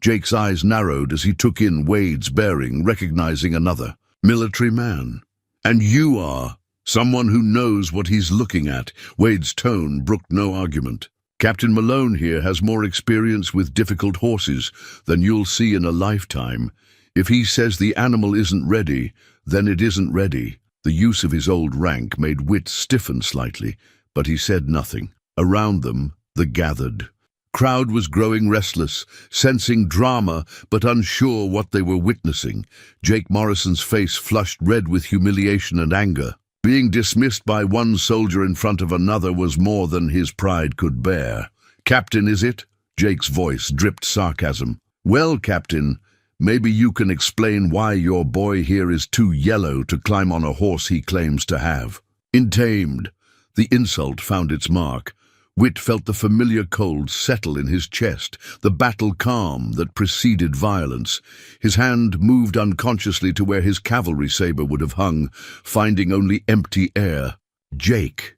Speaker 1: Jake's eyes narrowed as he took in Wade's bearing, recognizing another military man. And you are someone who knows what he's looking at. Wade's tone brooked no argument. Captain Malone here has more experience with difficult horses than you'll see in a lifetime. If he says the animal isn't ready, then it isn't ready. The use of his old rank made Whit stiffen slightly, but he said nothing. Around them, the gathered crowd was growing restless, sensing drama but unsure what they were witnessing. Jake Morrison's face flushed red with humiliation and anger. Being dismissed by one soldier in front of another was more than his pride could bear. Captain, is it? Jake's voice dripped sarcasm. Well, Captain, maybe you can explain why your boy here is too yellow to climb on a horse he claims to have. Intamed. The insult found its mark. Whit felt the familiar cold settle in his chest, the battle calm that preceded violence. His hand moved unconsciously to where his cavalry saber would have hung, finding only empty air. Jake.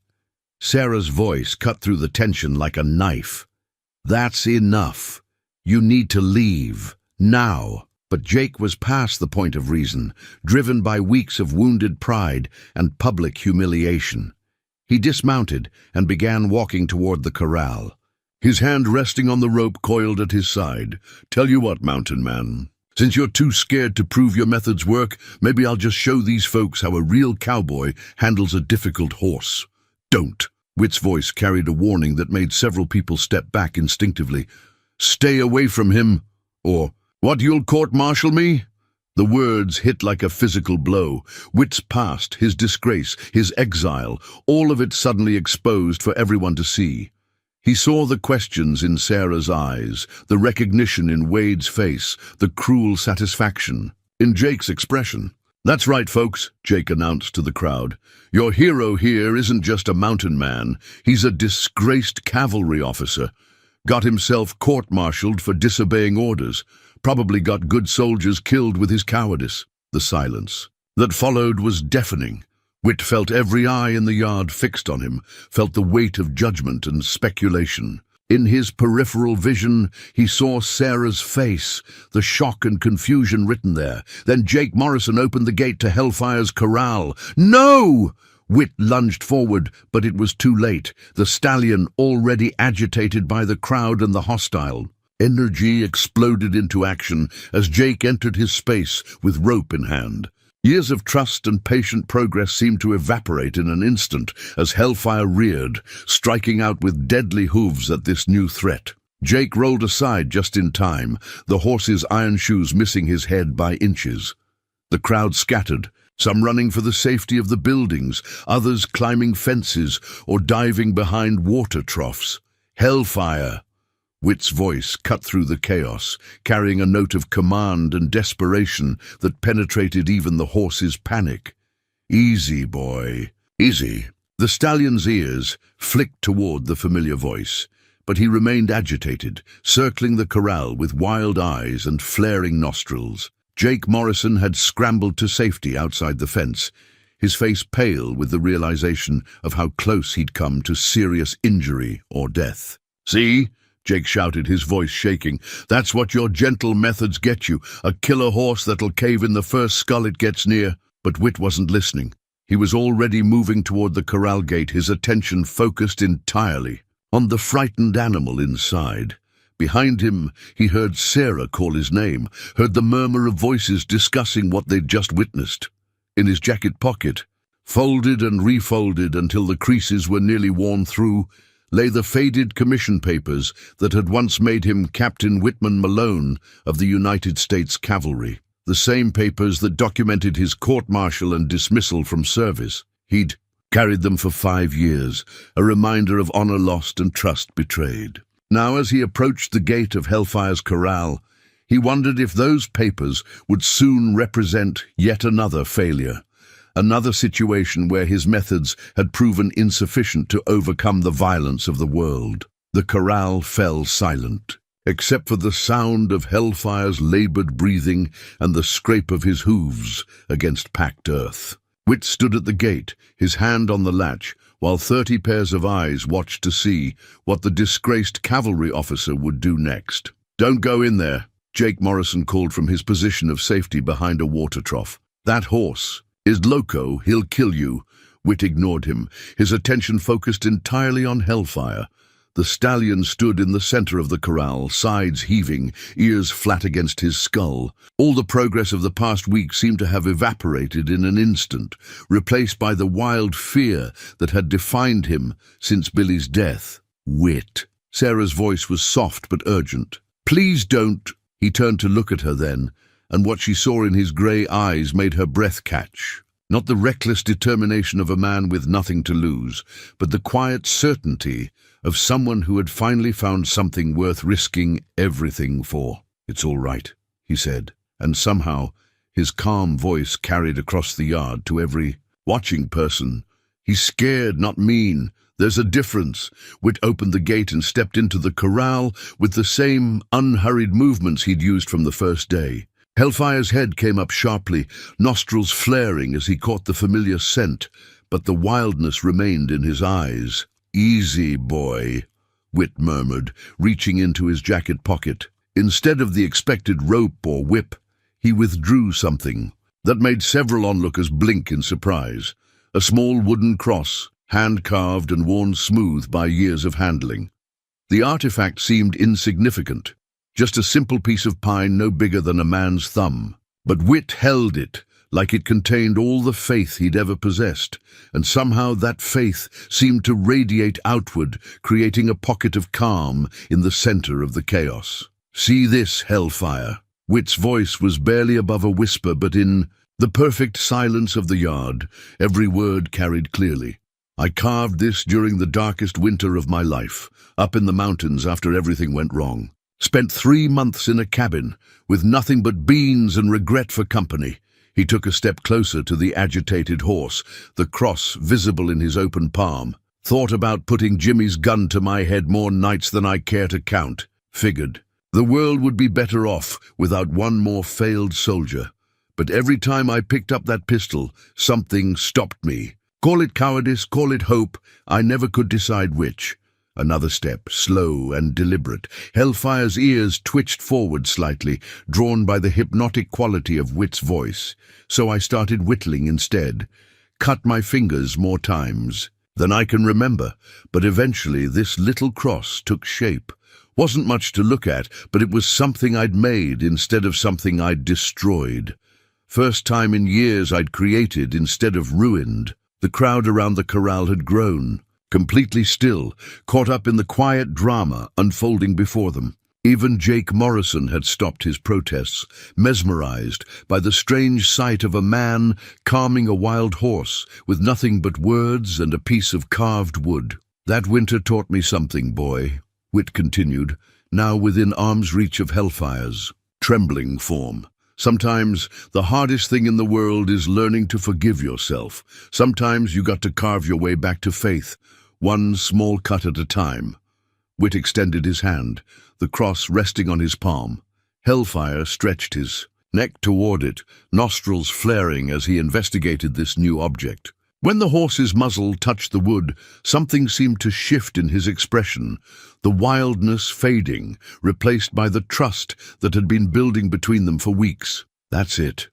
Speaker 1: Sarah's voice cut through the tension like a knife. That's enough. You need to leave. Now. But Jake was past the point of reason, driven by weeks of wounded pride and public humiliation. He dismounted and began walking toward the corral, his hand resting on the rope coiled at his side. Tell you what, Mountain Man, since you're too scared to prove your methods work, maybe I'll just show these folks how a real cowboy handles a difficult horse. Don't. Whit's voice carried a warning that made several people step back instinctively. Stay away from him, or, what, you'll court-martial me? The words hit like a physical blow. Whit's past, his disgrace, his exile, all of it suddenly exposed for everyone to see. He saw the questions in Sarah's eyes, the recognition in Wade's face, the cruel satisfaction in Jake's expression. That's right, folks, Jake announced to the crowd. Your hero here isn't just a mountain man. He's a disgraced cavalry officer. Got himself court-martialed for disobeying orders. Probably got good soldiers killed with his cowardice. The silence that followed was deafening. Whit felt every eye in the yard fixed on him, felt the weight of judgment and speculation. In his peripheral vision, he saw Sarah's face, the shock and confusion written there. Then Jake Morrison opened the gate to Hellfire's corral. "No!" Whit lunged forward, but it was too late. The stallion, already agitated by the crowd and the hostile energy, exploded into action as Jake entered his space with rope in hand. Years of trust and patient progress seemed to evaporate in an instant as Hellfire reared, striking out with deadly hooves at this new threat. Jake rolled aside just in time, the horse's iron shoes missing his head by inches. The crowd scattered, some running for the safety of the buildings, others climbing fences or diving behind water troughs. "Hellfire!" Whit's voice cut through the chaos, carrying a note of command and desperation that penetrated even the horse's panic. "Easy, boy. Easy." The stallion's ears flicked toward the familiar voice, but he remained agitated, circling the corral with wild eyes and flaring nostrils. Jake Morrison had scrambled to safety outside the fence, his face pale with the realization of how close he'd come to serious injury or death. "See?" Jake shouted, his voice shaking. "That's what your gentle methods get you, a killer horse that'll cave in the first skull it gets near." But Whit wasn't listening. He was already moving toward the corral gate, his attention focused entirely on the frightened animal inside. Behind him, he heard Sarah call his name, heard the murmur of voices discussing what they'd just witnessed. In his jacket pocket, folded and refolded until the creases were nearly worn through, lay the faded commission papers that had once made him Captain Whitman Malone of the United States Cavalry, the same papers that documented his court-martial and dismissal from service. He'd carried them for 5 years, a reminder of honor lost and trust betrayed. Now, as he approached the gate of Hellfire's corral, he wondered if those papers would soon represent yet another failure. Another situation where his methods had proven insufficient to overcome the violence of the world. The corral fell silent, except for the sound of Hellfire's labored breathing and the scrape of his hooves against packed earth. Whit stood at the gate, his hand on the latch, while 30 pairs of eyes watched to see what the disgraced cavalry officer would do next. "Don't go in there," Jake Morrison called from his position of safety behind a water trough. "That horse is loco, he'll kill you." Whit ignored him, his attention focused entirely on Hellfire. The stallion stood in the center of the corral, sides heaving, ears flat against his skull. All the progress of the past week seemed to have evaporated in an instant, replaced by the wild fear that had defined him since Billy's death. "Whit." Sarah's voice was soft but urgent. "Please don't." He turned to look at her then, and what she saw in his grey eyes made her breath catch. Not the reckless determination of a man with nothing to lose, but the quiet certainty of someone who had finally found something worth risking everything for. "It's all right," he said, and somehow his calm voice carried across the yard to every watching person. "He's scared, not mean. There's a difference." Whit opened the gate and stepped into the corral with the same unhurried movements he'd used from the first day. Hellfire's head came up sharply, nostrils flaring as he caught the familiar scent, but the wildness remained in his eyes. "Easy, boy," Whit murmured, reaching into his jacket pocket. Instead of the expected rope or whip, he withdrew something that made several onlookers blink in surprise. A small wooden cross, hand-carved and worn smooth by years of handling. The artifact seemed insignificant, just a simple piece of pine no bigger than a man's thumb. But Whit held it like it contained all the faith he'd ever possessed, and somehow that faith seemed to radiate outward, creating a pocket of calm in the center of the chaos. "See this, Hellfire." Whit's voice was barely above a whisper, but in the perfect silence of the yard, every word carried clearly. "I carved this during the darkest winter of my life, up in the mountains after everything went wrong. Spent 3 months in a cabin, with nothing but beans and regret for company." He took a step closer to the agitated horse, the cross visible in his open palm. "Thought about putting Jimmy's gun to my head more nights than I care to count. Figured the world would be better off without one more failed soldier. But every time I picked up that pistol, something stopped me. Call it cowardice, call it hope, I never could decide which. Another step, slow and deliberate. Hellfire's ears twitched forward slightly, drawn by the hypnotic quality of Wit's voice. So I started whittling instead. Cut my fingers more times than I can remember, but eventually this little cross took shape. Wasn't much to look at, but it was something I'd made instead of something I'd destroyed. First time in years I'd created instead of ruined. The crowd around the corral had grown, completely still, caught up in the quiet drama unfolding before them. Even Jake Morrison had stopped his protests, mesmerized by the strange sight of a man calming a wild horse with nothing but words and a piece of carved wood. "That winter taught me something, boy," Wit continued, now within arm's reach of Hellfire's trembling form. "Sometimes the hardest thing in the world is learning to forgive yourself. Sometimes you got to carve your way back to faith, one small cut at a time." Wit extended his hand, the cross resting on his palm. Hellfire stretched his neck toward it, nostrils flaring as he investigated this new object. When the horse's muzzle touched the wood, something seemed to shift in his expression, the wildness fading, replaced by the trust that had been building between them for weeks. "That's it,"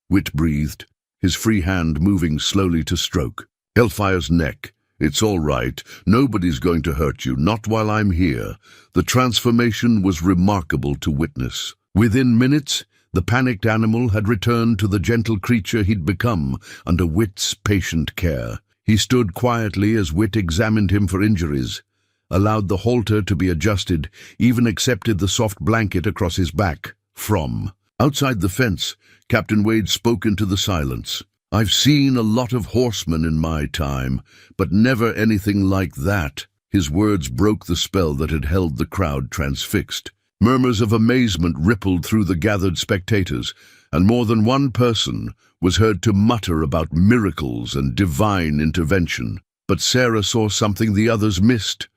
Speaker 1: Wit breathed, his free hand moving slowly to stroke Hellfire's neck. "It's all right. Nobody's going to hurt you, not while I'm here." The transformation was remarkable to witness. Within minutes, the panicked animal had returned to the gentle creature he'd become under Wit's patient care. He stood quietly as Wit examined him for injuries, allowed the halter to be adjusted, even accepted the soft blanket across his back. Outside the fence, Captain Wade spoke into the silence. "I've seen a lot of horsemen in my time, but never anything like that." His words broke the spell that had held the crowd transfixed. Murmurs of amazement rippled through the gathered spectators, and more than one person was heard to mutter about miracles and divine intervention. But Sarah saw something the others missed.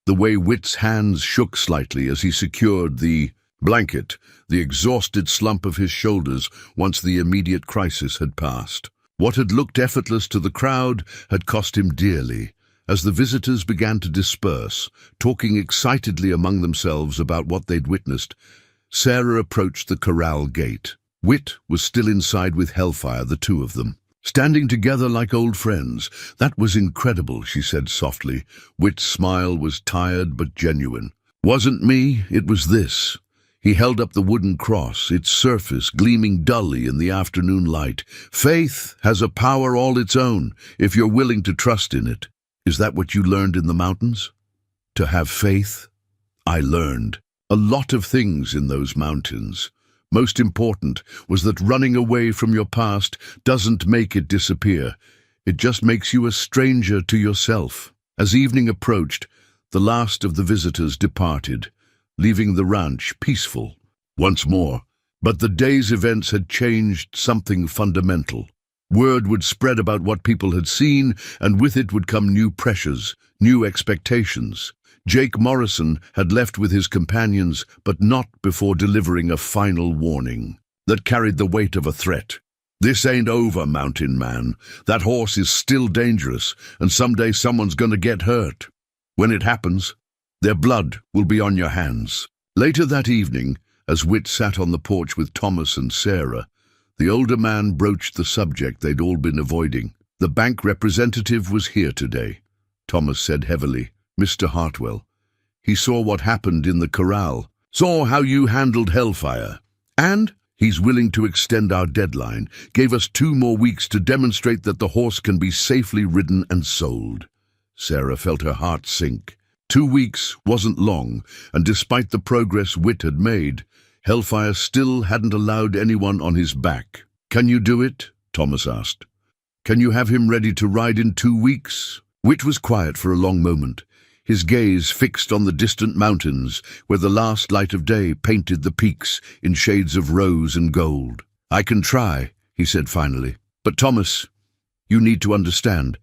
Speaker 1: The way Wit's hands shook slightly as he secured the blanket, the exhausted slump of his shoulders once the immediate crisis had passed. What had looked effortless to the crowd had cost him dearly. As the visitors began to disperse, talking excitedly among themselves about what they'd witnessed, Sarah approached the corral gate. Wit was still inside with Hellfire, the two of them, standing together like old friends. "That was incredible," she said softly. Wit's smile was tired but genuine. "Wasn't me, it was this." He held up the wooden cross, its surface gleaming dully in the afternoon light. "Faith has a power all its own, if you're willing to trust in it." "Is that what you learned in the mountains? To have faith?" "I learned a lot of things in those mountains. Most important was that running away from your past doesn't make it disappear. It just makes you a stranger to yourself." As evening approached, the last of the visitors departed, leaving the ranch peaceful once more. But the day's events had changed something fundamental. Word would spread about what people had seen, and with it would come new pressures, new expectations. Jake Morrison had left with his companions, but not before delivering a final warning that carried the weight of a threat. "This ain't over, mountain man. That horse is still dangerous, and someday someone's gonna get hurt. When it happens, their blood will be on your hands." Later that evening, as Wit sat on the porch with Thomas and Sarah, the older man broached the subject they'd all been avoiding. "The bank representative was here today," Thomas said heavily. "Mr. Hartwell. He saw what happened in the corral, saw how you handled Hellfire, and he's willing to extend our deadline, gave us 2 more weeks to demonstrate that the horse can be safely ridden and sold." Sarah felt her heart sink. 2 weeks wasn't long, and despite the progress Wit had made, Hellfire still hadn't allowed anyone on his back. "Can you do it?" Thomas asked. "Can you have him ready to ride in 2 weeks?" Wit was quiet for a long moment, his gaze fixed on the distant mountains where the last light of day painted the peaks in shades of rose and gold. "I can try," he said finally. "But Thomas, you need to understand,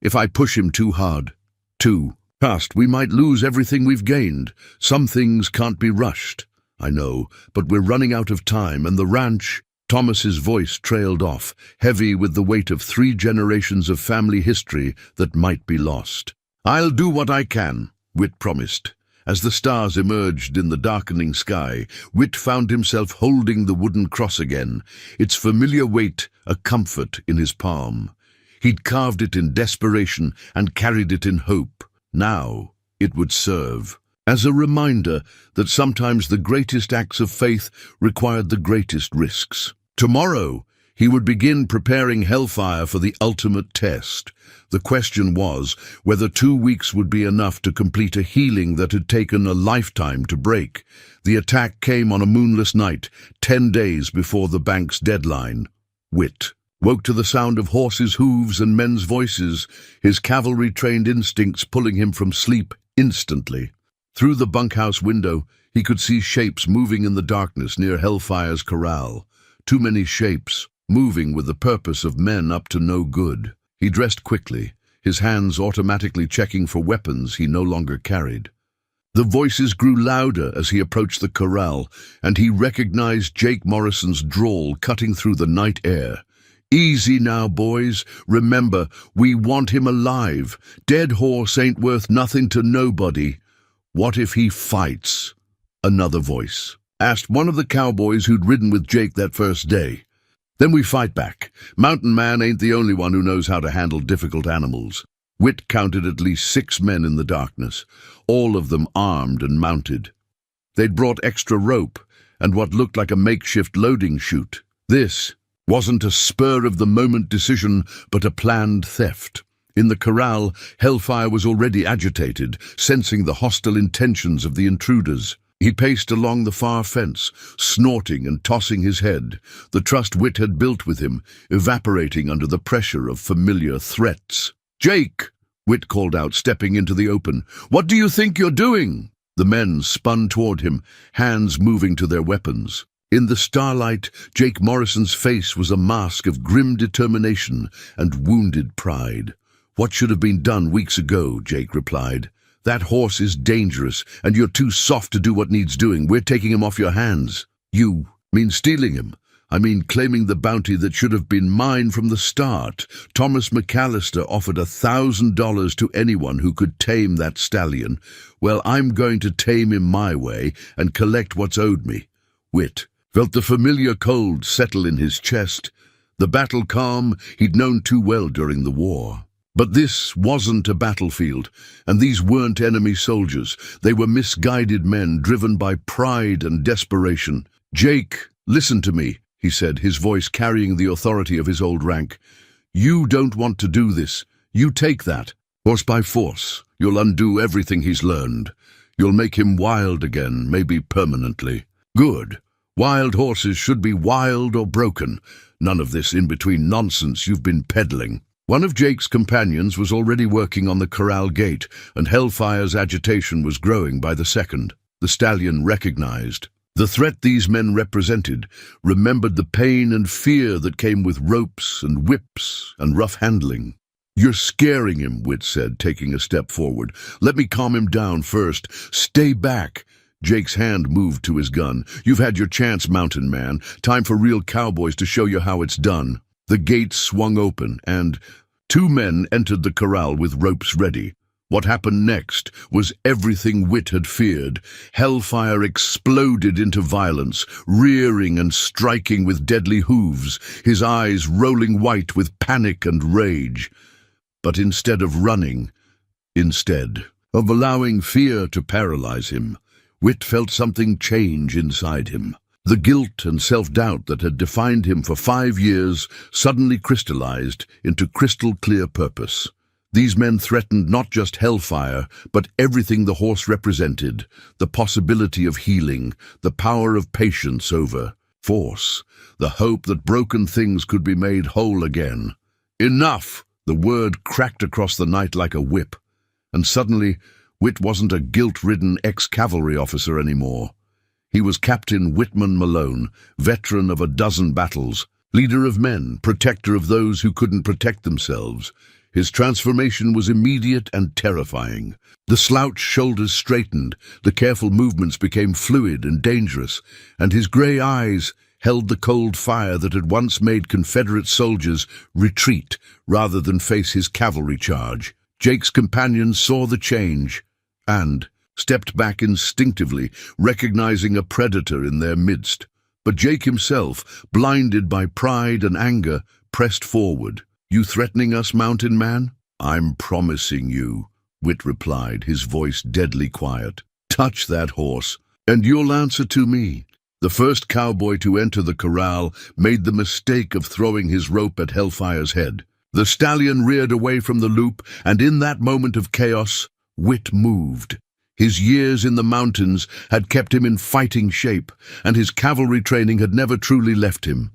Speaker 1: if I push him too hard, too fast, we might lose everything we've gained. Some things can't be rushed." "I know, but we're running out of time, and the ranch—" Thomas's voice trailed off, heavy with the weight of 3 generations of family history that might be lost. "I'll do what I can," Whit promised. As the stars emerged in the darkening sky, Whit found himself holding the wooden cross again, its familiar weight a comfort in his palm. He'd carved it in desperation and carried it in hope. Now it would serve as a reminder that sometimes the greatest acts of faith required the greatest risks. Tomorrow, he would begin preparing Hellfire for the ultimate test. The question was whether 2 weeks would be enough to complete a healing that had taken a lifetime to break. The attack came on a moonless night, 10 days before the bank's deadline. Whit woke to the sound of horses' hooves and men's voices, his cavalry-trained instincts pulling him from sleep instantly. Through the bunkhouse window, he could see shapes moving in the darkness near Hellfire's corral. Too many shapes, moving with the purpose of men up to no good. He dressed quickly, his hands automatically checking for weapons he no longer carried. The voices grew louder as he approached the corral, and he recognized Jake Morrison's drawl cutting through the night air. "Easy now, boys. Remember, we want him alive. Dead horse ain't worth nothing to nobody. What if he fights?" Another voice asked one of the cowboys who'd ridden with Jake that first day. "Then we fight back. Mountain Man ain't the only one who knows how to handle difficult animals." Whit counted at least 6 men in the darkness, all of them armed and mounted. They'd brought extra rope and what looked like a makeshift loading chute. This wasn't a spur-of-the-moment decision, but a planned theft. In the corral, Hellfire was already agitated, sensing the hostile intentions of the intruders. He paced along the far fence, snorting and tossing his head, the trust Whit had built with him, evaporating under the pressure of familiar threats. "Jake!" Whit called out, stepping into the open. "What do you think you're doing?" The men spun toward him, hands moving to their weapons. In the starlight, Jake Morrison's face was a mask of grim determination and wounded pride. "What should have been done weeks ago," Jake replied. "That horse is dangerous, and you're too soft to do what needs doing. We're taking him off your hands." "You mean stealing him?" "I mean claiming the bounty that should have been mine from the start. Thomas McAllister offered $1,000 to anyone who could tame that stallion. Well, I'm going to tame him my way and collect what's owed me." Whit felt the familiar cold settle in his chest, the battle calm he'd known too well during the war. But this wasn't a battlefield, and these weren't enemy soldiers. They were misguided men driven by pride and desperation. "Jake, listen to me," he said, his voice carrying the authority of his old rank. "You don't want to do this. You take that. Horse by force, you'll undo everything he's learned. You'll make him wild again, maybe permanently. Good. Wild horses should be wild or broken. None of this in-between nonsense you've been peddling." One of Jake's companions was already working on the corral gate, and Hellfire's agitation was growing by the second. The stallion recognized the threat these men represented, remembered the pain and fear that came with ropes and whips and rough handling. "You're scaring him," Whit said, taking a step forward. "Let me calm him down first. Stay back." Jake's hand moved to his gun. "You've had your chance, Mountain Man. Time for real cowboys to show you how it's done." The gate swung open, and 2 men entered the corral with ropes ready. What happened next was everything Whit had feared. Hellfire exploded into violence, rearing and striking with deadly hooves, his eyes rolling white with panic and rage. But instead of running, instead of allowing fear to paralyze him, Whit felt something change inside him. The guilt and self-doubt that had defined him for 5 years suddenly crystallized into crystal-clear purpose. These men threatened not just Hellfire, but everything the horse represented, the possibility of healing, the power of patience over force, the hope that broken things could be made whole again. "Enough!" The word cracked across the night like a whip, and suddenly Whit wasn't a guilt-ridden ex-cavalry officer anymore. He was Captain Whitman Malone, veteran of a dozen battles, leader of men, protector of those who couldn't protect themselves. His transformation was immediate and terrifying. The slouched shoulders straightened, the careful movements became fluid and dangerous, and his gray eyes held the cold fire that had once made Confederate soldiers retreat rather than face his cavalry charge. Jake's companions saw the change and stepped back instinctively, recognizing a predator in their midst. But Jake himself, blinded by pride and anger, pressed forward. "You threatening us, mountain man?" "I'm promising you," Wit replied, his voice deadly quiet. "Touch that horse, and you'll answer to me." The first cowboy to enter the corral made the mistake of throwing his rope at Hellfire's head. The stallion reared away from the loop, and in that moment of chaos, Wit moved. His years in the mountains had kept him in fighting shape, and his cavalry training had never truly left him.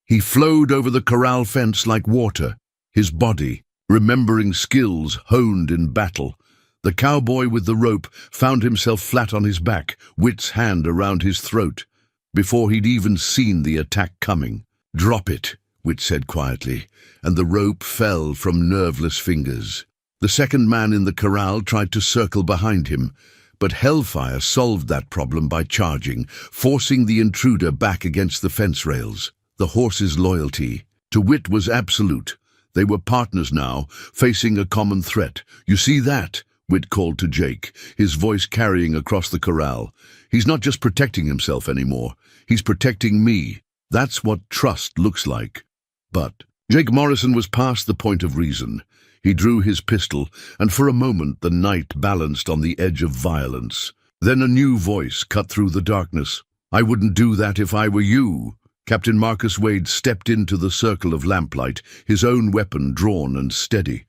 Speaker 1: He flowed over the corral fence like water, his body, remembering skills honed in battle. The cowboy with the rope found himself flat on his back, Wit's hand around his throat, before he'd even seen the attack coming. "Drop it," Wit said quietly, and the rope fell from nerveless fingers. The second man in the corral tried to circle behind him, but Hellfire solved that problem by charging, forcing the intruder back against the fence rails. The horse's loyalty to Wit was absolute. They were partners now, facing a common threat. "You see that?" Wit called to Jake, his voice carrying across the corral. "He's not just protecting himself anymore. He's protecting me. That's what trust looks like." But Jake Morrison was past the point of reason. He drew his pistol, and for a moment the night balanced on the edge of violence. Then a new voice cut through the darkness. "I wouldn't do that if I were you." Captain Marcus Wade stepped into the circle of lamplight, his own weapon drawn and steady.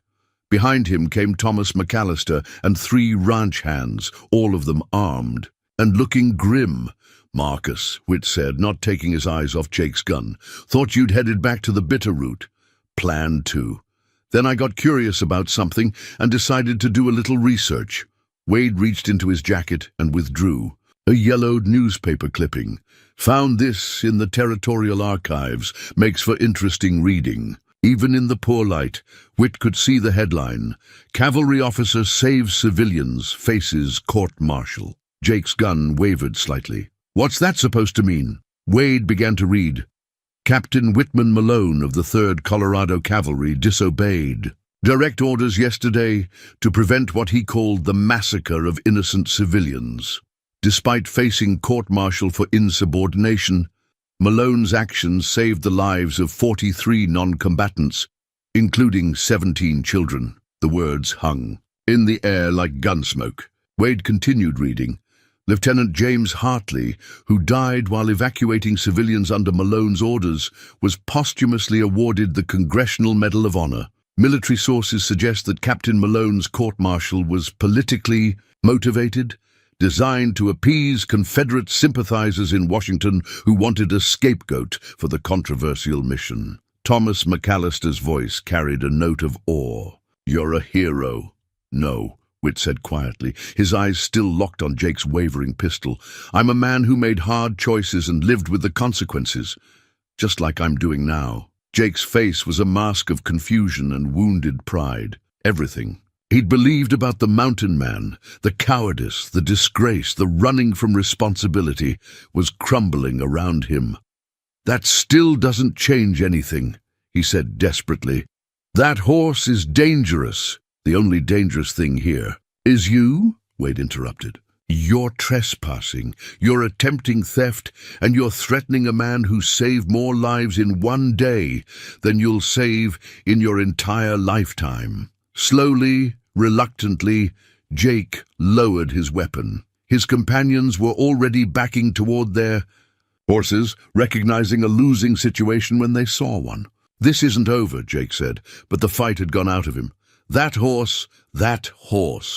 Speaker 1: Behind him came Thomas McAllister and 3 ranch hands, all of them armed, and looking grim. "Marcus," Wit said, not taking his eyes off Jake's gun, "thought you'd headed back to the bitter root." "Planned to. Then I got curious about something and decided to do a little research." Wade reached into his jacket and withdrew. "A yellowed newspaper clipping. Found this in the territorial archives. Makes for interesting reading." Even in the poor light, Wit could see the headline: "Cavalry Officer Saves Civilians, Faces Court-Martial." Jake's gun wavered slightly. "What's that supposed to mean?" Wade began to read. "Captain Whitman Malone of the 3rd Colorado Cavalry disobeyed. Direct orders yesterday to prevent what he called the massacre of innocent civilians. Despite facing court-martial for insubordination, Malone's actions saved the lives of 43 non-combatants, including 17 children." The words hung in the air like gunsmoke. Wade continued reading. Lieutenant James Hartley, who died while evacuating civilians under Malone's orders, was posthumously awarded the Congressional Medal of Honor. Military sources suggest that Captain Malone's court-martial was politically motivated, designed to appease Confederate sympathizers in Washington who wanted a scapegoat for the controversial mission. Thomas McAllister's voice carried a note of awe. "You're a hero." "No," Wit said quietly, his eyes still locked on Jake's wavering pistol. "I'm a man who made hard choices and lived with the consequences, just like I'm doing now." Jake's face was a mask of confusion and wounded pride. Everything he'd believed about the mountain man, the cowardice, the disgrace, the running from responsibility, was crumbling around him. "That still doesn't change anything," he said desperately. "That horse is dangerous. The only dangerous thing here is you," Wade interrupted. "You're trespassing, you're attempting theft, and you're threatening a man who saved more lives in one day than you'll save in your entire lifetime." Slowly, reluctantly, Jake lowered his weapon. His companions were already backing toward their horses, recognizing a losing situation when they saw one. "This isn't over," Jake said, but the fight had gone out of him. That horse,"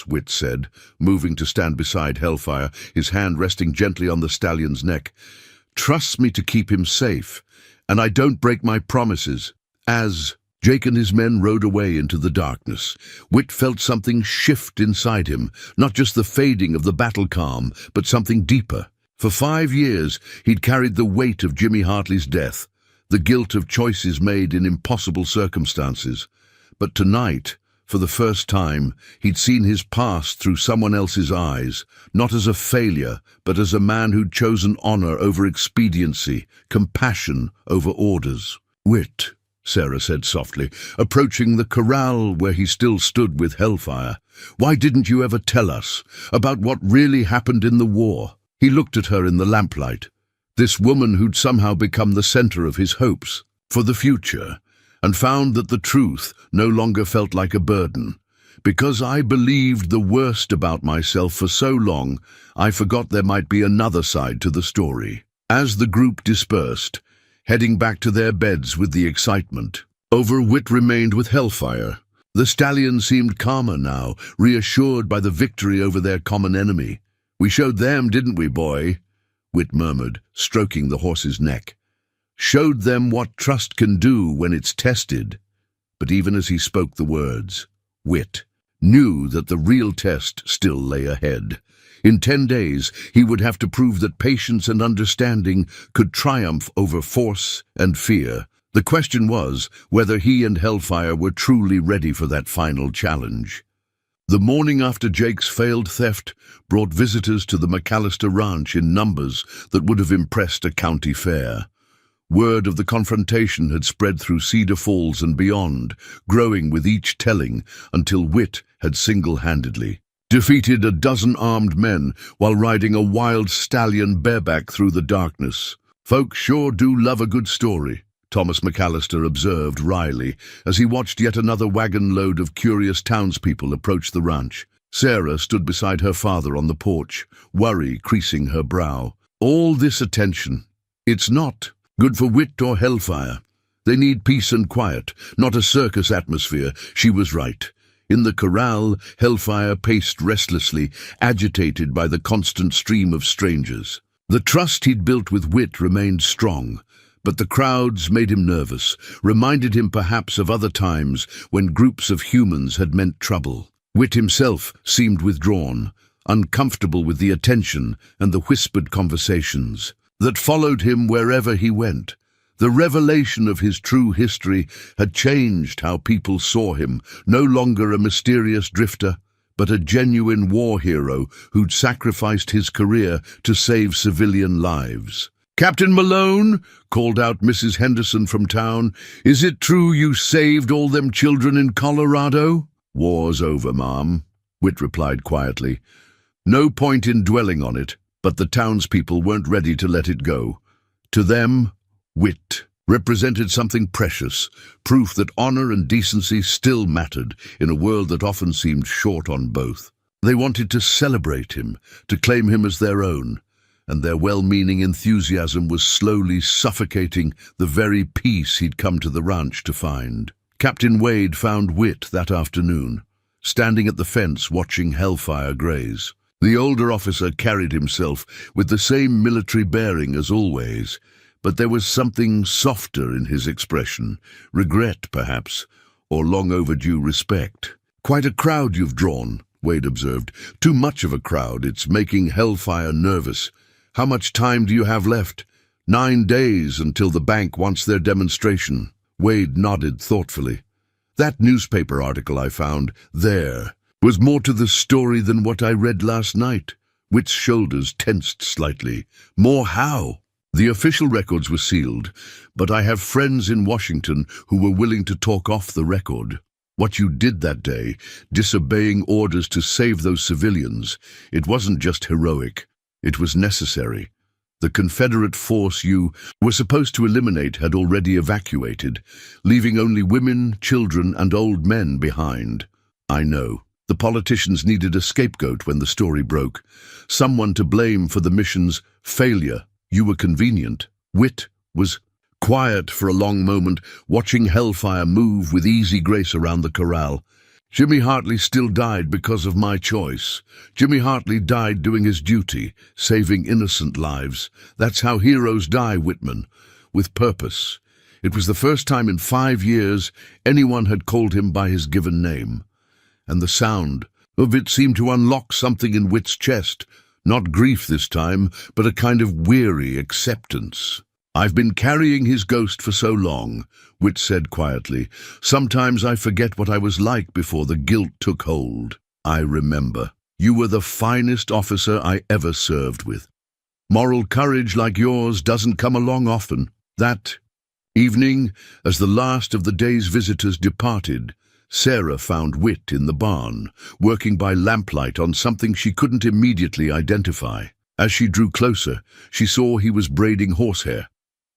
Speaker 1: Wit said, moving to stand beside Hellfire, his hand resting gently on the stallion's neck, "trusts me to keep him safe, and I don't break my promises." As Jake and his men rode away into the darkness, Wit felt something shift inside him, not just the fading of the battle calm, but something deeper. For 5 years, he'd carried the weight of Jimmy Hartley's death, the guilt of choices made in impossible circumstances. But tonight, for the first time, he'd seen his past through someone else's eyes, not as a failure, but as a man who'd chosen honor over expediency, compassion over orders. "Wit," Sarah said softly, approaching the corral where he still stood with Hellfire. "Why didn't you ever tell us about what really happened in the war?" He looked at her in the lamplight, this woman who'd somehow become the center of his hopes for the future, and found that the truth no longer felt like a burden. "Because I believed the worst about myself for so long, I forgot there might be another side to the story." As the group dispersed, heading back to their beds with the excitement, Whit remained with Hellfire. The stallion seemed calmer now, reassured by the victory over their common enemy. "We showed them, didn't we, boy?" Whit murmured, stroking the horse's neck. "Showed them what trust can do when it's tested." But even as he spoke the words, Whit knew that the real test still lay ahead. In 10 days, he would have to prove that patience and understanding could triumph over force and fear. The question was whether he and Hellfire were truly ready for that final challenge. The morning after Jake's failed theft brought visitors to the McAllister Ranch in numbers that would have impressed a county fair. Word of the confrontation had spread through Cedar Falls and beyond, growing with each telling until Whit had single-handedly defeated a dozen armed men while riding a wild stallion bareback through the darkness. "Folks sure do love a good story," Thomas McAllister observed wryly as he watched yet another wagon-load of curious townspeople approach the ranch. Sarah stood beside her father on the porch, worry creasing her brow. "All this attention. It's not good for Whit or Hellfire. They need peace and quiet, not a circus atmosphere." She was right. In the corral, Hellfire paced restlessly, agitated by the constant stream of strangers. The trust he'd built with Whit remained strong, but the crowds made him nervous, reminded him perhaps of other times when groups of humans had meant trouble. Whit himself seemed withdrawn, uncomfortable with the attention and the whispered conversations that followed him wherever he went. The revelation of his true history had changed how people saw him, no longer a mysterious drifter, but a genuine war hero who'd sacrificed his career to save civilian lives. "Captain Malone," called out Mrs. Henderson from town, "is it true you saved all them children in Colorado?" "War's over, Ma'am," Whit replied quietly. No point in dwelling on it, but the townspeople weren't ready to let it go. To them, Whit represented something precious, proof that honor and decency still mattered in a world that often seemed short on both. They wanted to celebrate him, to claim him as their own, and their well-meaning enthusiasm was slowly suffocating the very peace he'd come to the ranch to find. Captain Wade found Whit that afternoon, standing at the fence watching Hellfire graze. The older officer carried himself with the same military bearing as always, but there was something softer in his expression, regret perhaps, or long overdue respect. "Quite a crowd you've drawn," Wade observed. "Too much of a crowd. It's making Hellfire nervous. How much time do you have left?" 9 days until the bank wants their demonstration." Wade nodded thoughtfully. "That newspaper article I found there was more to the story than what I read last night." Whit's shoulders tensed slightly. "More how?" "The official records were sealed, but I have friends in Washington who were willing to talk off the record. What you did that day, disobeying orders to save those civilians, it wasn't just heroic, it was necessary. The Confederate force you were supposed to eliminate had already evacuated, leaving only women, children, and old men behind. I know. The politicians needed a scapegoat when the story broke, someone to blame for the mission's failure. You were convenient." Whit was quiet for a long moment, watching Hellfire move with easy grace around the corral. "Jimmy Hartley still died because of my choice. Jimmy Hartley died doing his duty, saving innocent lives. That's how heroes die, Whitman, with purpose." It was the first time in 5 years anyone had called him by his given name, and the sound of it seemed to unlock something in Whit's chest. Not grief this time, but a kind of weary acceptance. "I've been carrying his ghost for so long," Whit said quietly. "Sometimes I forget what I was like before the guilt took hold. I remember. You were the finest officer I ever served with. Moral courage like yours doesn't come along often. That Evening, as the last of the day's visitors departed, Sarah found Whit in the barn, working by lamplight on something she couldn't immediately identify. As she drew closer, she saw he was braiding horsehair,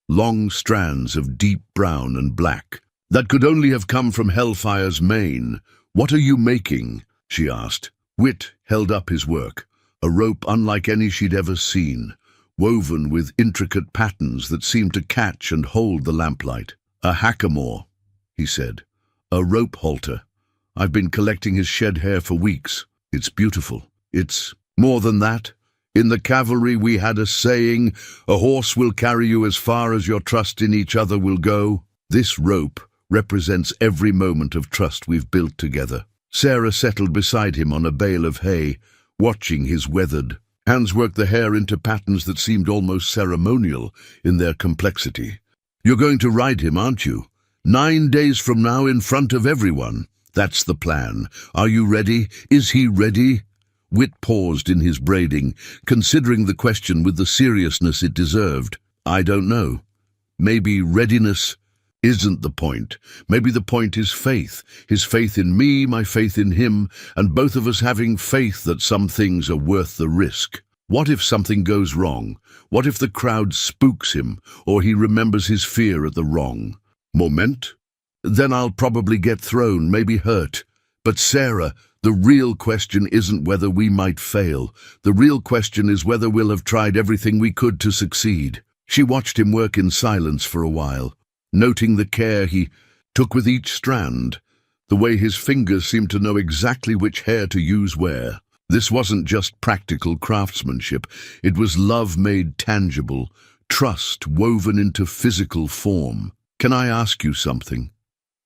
Speaker 1: long strands of deep brown and black. That could only have come from Hellfire's mane. "What are you making?" she asked. Whit held up his work, a rope unlike any she'd ever seen, woven with intricate patterns that seemed to catch and hold the lamplight. "A hackamore," he said. "A rope halter. I've been collecting his shed hair for weeks. It's beautiful. It's more than that. In the cavalry we had a saying, 'A horse will carry you as far as your trust in each other will go.' This rope represents every moment of trust we've built together." Sarah settled beside him on a bale of hay, watching his weathered hands work the hair into patterns that seemed almost ceremonial in their complexity. "You're going to ride him, aren't you? 9 days from now in front of everyone. That's the plan. Are you ready? Is he ready?" Whit paused in his braiding, considering the question with the seriousness it deserved. "I don't know. Maybe readiness isn't the point. Maybe the point is faith. His faith in me, my faith in him, and both of us having faith that some things are worth the risk. What if something goes wrong? What if the crowd spooks him, or he remembers his fear at the wrong moment? Then I'll probably get thrown, maybe hurt. But Sarah, the real question isn't whether we might fail. The real question is whether we'll have tried everything we could to succeed." She watched him work in silence for a while, noting the care he took with each strand, the way his fingers seemed to know exactly which hair to use where. This wasn't just practical craftsmanship, it was love made tangible, trust woven into physical form. "Can I ask you something?"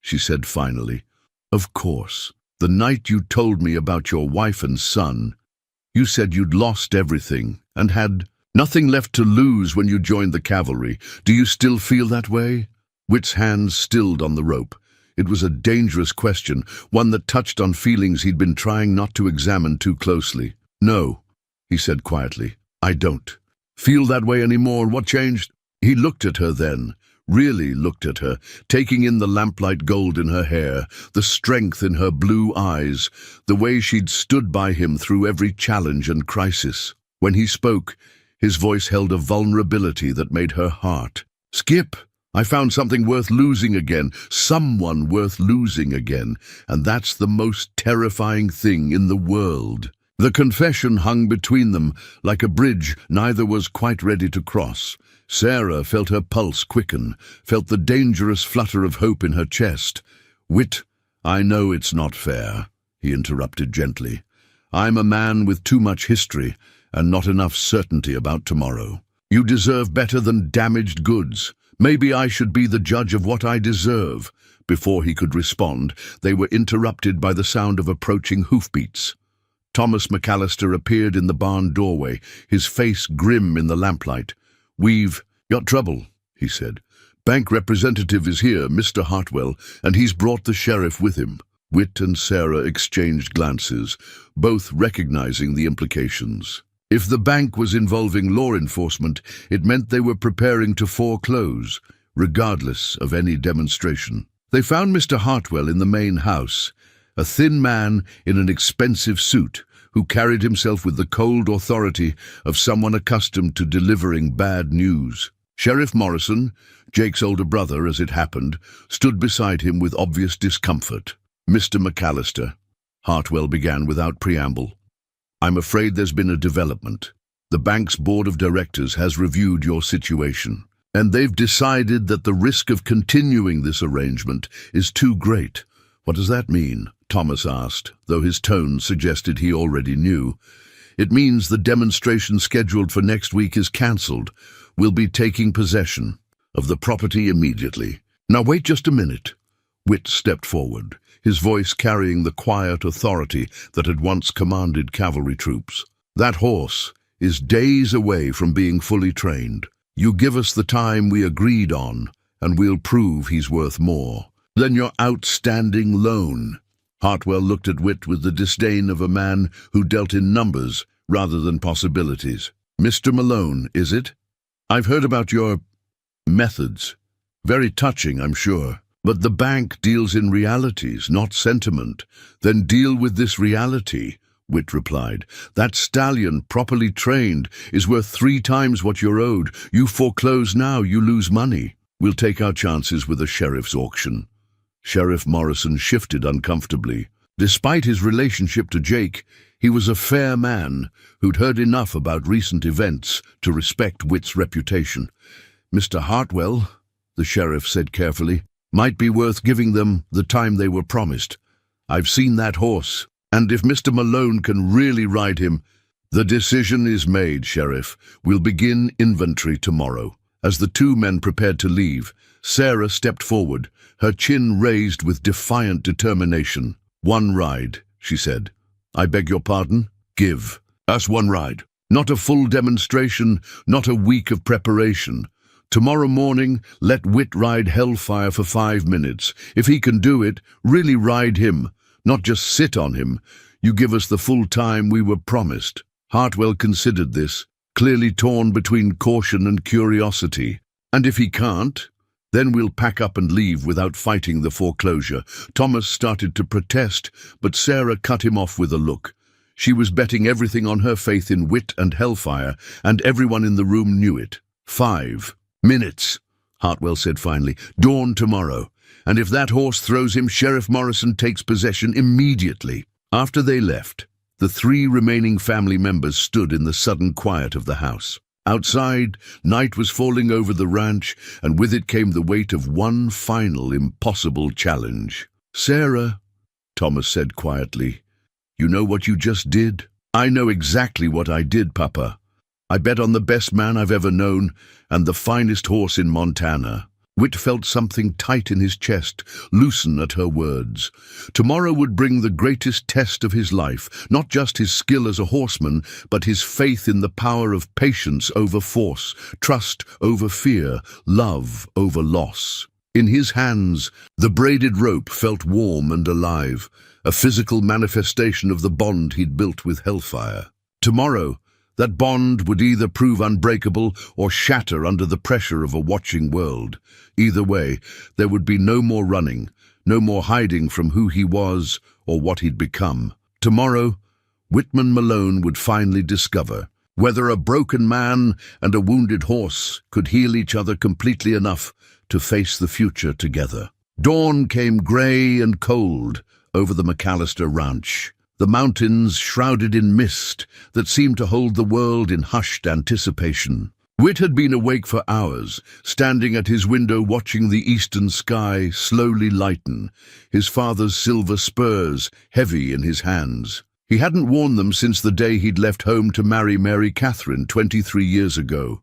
Speaker 1: she said finally. "Of course. The night you told me about your wife and son, you said you'd lost everything and had nothing left to lose when you joined the cavalry. Do you still feel that way?" Whit's hands stilled on the rope. It was a dangerous question, one that touched on feelings he'd been trying not to examine too closely. "No," he said quietly, "I don't feel that way anymore. What changed?" He looked at her then, really looked at her, taking in the lamplight gold in her hair, the strength in her blue eyes, the way she'd stood by him through every challenge and crisis. When he spoke, his voice held a vulnerability that made her heart skip. "I found something worth losing again, someone worth losing again, and that's the most terrifying thing in the world." The confession hung between them like a bridge neither was quite ready to cross. Sarah felt her pulse quicken, felt the dangerous flutter of hope in her chest. "Whit, I know it's not fair," he interrupted gently. "I'm a man with too much history and not enough certainty about tomorrow. You deserve better than damaged goods. Maybe I should be the judge of what I deserve." Before he could respond, they were interrupted by the sound of approaching hoofbeats. Thomas McAllister appeared in the barn doorway, his face grim in the lamplight. "We've got trouble," he said. "Bank representative is here, Mr. Hartwell, and he's brought the sheriff with him." Whit and Sarah exchanged glances, both recognizing the implications. If the bank was involving law enforcement, it meant they were preparing to foreclose, regardless of any demonstration. They found Mr. Hartwell in the main house, a thin man in an expensive suit who carried himself with the cold authority of someone accustomed to delivering bad news. Sheriff Morrison, Jake's older brother as it happened, stood beside him with obvious discomfort. "Mr. McAllister," Hartwell began without preamble, "I'm afraid there's been a development. The bank's board of directors has reviewed your situation, and they've decided that the risk of continuing this arrangement is too great." "What does that mean?" Thomas asked, though his tone suggested he already knew. "It means the demonstration scheduled for next week is cancelled. We'll be taking possession of the property immediately." "Now wait just a minute." Whit stepped forward, his voice carrying the quiet authority that had once commanded cavalry troops. "That horse is days away from being fully trained. You give us the time we agreed on, and we'll prove he's worth more than your outstanding loan." Hartwell looked at Whit with the disdain of a man who dealt in numbers rather than possibilities. "Mr. Malone, is it? I've heard about your methods. Very touching, I'm sure. But the bank deals in realities, not sentiment. Then deal with this reality, Wit replied. That stallion, properly trained, is worth 3 times what you're owed. You foreclose now, you lose money. We'll take our chances with a sheriff's auction. Sheriff Morrison shifted uncomfortably. Despite his relationship to Jake, he was a fair man who'd heard enough about recent events to respect Wit's reputation. Mr. Hartwell, the sheriff said carefully, might be worth giving them the time they were promised. I've seen that horse, and if Mr. Malone can really ride him— The decision is made, Sheriff. We'll begin inventory tomorrow. As the 2 men prepared to leave, Sarah stepped forward, her chin raised with defiant determination. 1 ride, she said. I beg your pardon? Give us 1 ride. Not a full demonstration, not a week of preparation. Tomorrow morning, let Wit ride Hellfire for 5 minutes. If he can do it, really ride him, not just sit on him. You give us the full time we were promised. Hartwell considered this, clearly torn between caution and curiosity. And if he can't, then we'll pack up and leave without fighting the foreclosure. Thomas started to protest, but Sarah cut him off with a look. She was betting everything on her faith in Wit and Hellfire, and everyone in the room knew it. 5 minutes, Hartwell said finally. Dawn tomorrow. And if that horse throws him, Sheriff Morrison takes possession immediately. After they left, the 3 remaining family members stood in the sudden quiet of the house. Outside, night was falling over the ranch, and with it came the weight of one final impossible challenge. Sarah, Thomas said quietly, you know what you just did? I know exactly what I did, Papa. I bet on the best man I've ever known and the finest horse in Montana. Wit felt something tight in his chest, loosen at her words. Tomorrow would bring the greatest test of his life, not just his skill as a horseman, but his faith in the power of patience over force, trust over fear, love over loss. In his hands, the braided rope felt warm and alive, a physical manifestation of the bond he'd built with Hellfire. Tomorrow, that bond would either prove unbreakable or shatter under the pressure of a watching world. Either way, there would be no more running, no more hiding from who he was or what he'd become. Tomorrow, Whitman Malone would finally discover whether a broken man and a wounded horse could heal each other completely enough to face the future together. Dawn came grey and cold over the McAllister Ranch. The mountains shrouded in mist that seemed to hold the world in hushed anticipation. Wit had been awake for hours, standing at his window watching the eastern sky slowly lighten, his father's silver spurs heavy in his hands. He hadn't worn them since the day he'd left home to marry Mary Catherine 23 years ago.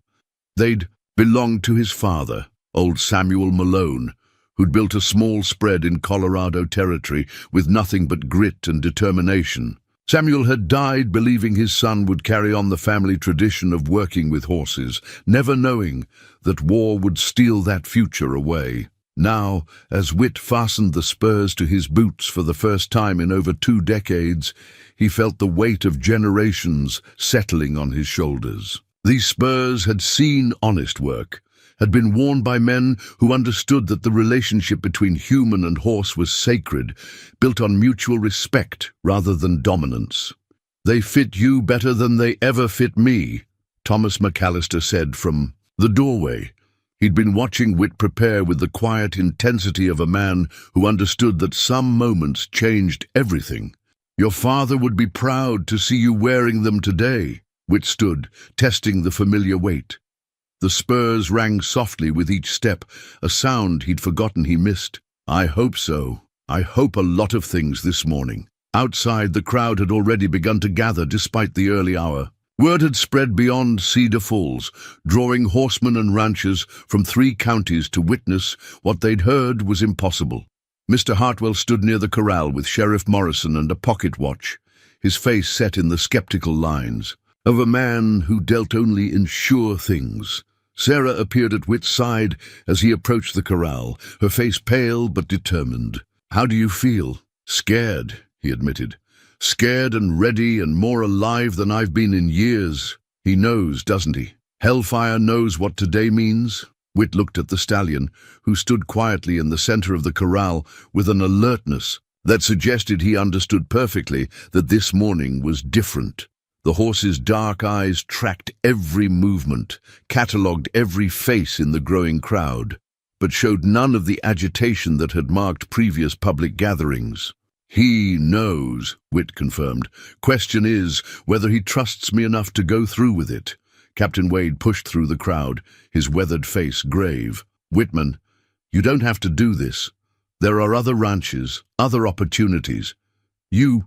Speaker 1: They'd belonged to his father, old Samuel Malone, who'd built a small spread in Colorado Territory with nothing but grit and determination. Samuel had died believing his son would carry on the family tradition of working with horses, never knowing that war would steal that future away. Now, as Wit fastened the spurs to his boots for the first time in over 2 decades, he felt the weight of generations settling on his shoulders. These spurs had seen honest work, had been worn by men who understood that the relationship between human and horse was sacred, built on mutual respect rather than dominance. They fit you better than they ever fit me, Thomas McAllister said from the doorway. He'd been watching Wit prepare with the quiet intensity of a man who understood that some moments changed everything. Your father would be proud to see you wearing them today. Wit stood, testing the familiar weight. The spurs rang softly with each step, a sound he'd forgotten he missed. I hope so. I hope a lot of things this morning. Outside, the crowd had already begun to gather despite the early hour. Word had spread beyond Cedar Falls, drawing horsemen and ranchers from 3 counties to witness what they'd heard was impossible. Mr. Hartwell stood near the corral with Sheriff Morrison and a pocket watch, his face set in the skeptical lines of a man who dealt only in sure things. Sarah appeared at Wit's side as he approached the corral, her face pale but determined. How do you feel? Scared, he admitted. Scared and ready and more alive than I've been in years. He knows, doesn't he? Hellfire knows what today means. Whit looked at the stallion, who stood quietly in the center of the corral with an alertness that suggested he understood perfectly that this morning was different. The horse's dark eyes tracked every movement, catalogued every face in the growing crowd, but showed none of the agitation that had marked previous public gatherings. "He knows," Whit confirmed. "Question is whether he trusts me enough to go through with it." Captain Wade pushed through the crowd, his weathered face grave. "Whitman, you don't have to do this. There are other ranches, other opportunities. You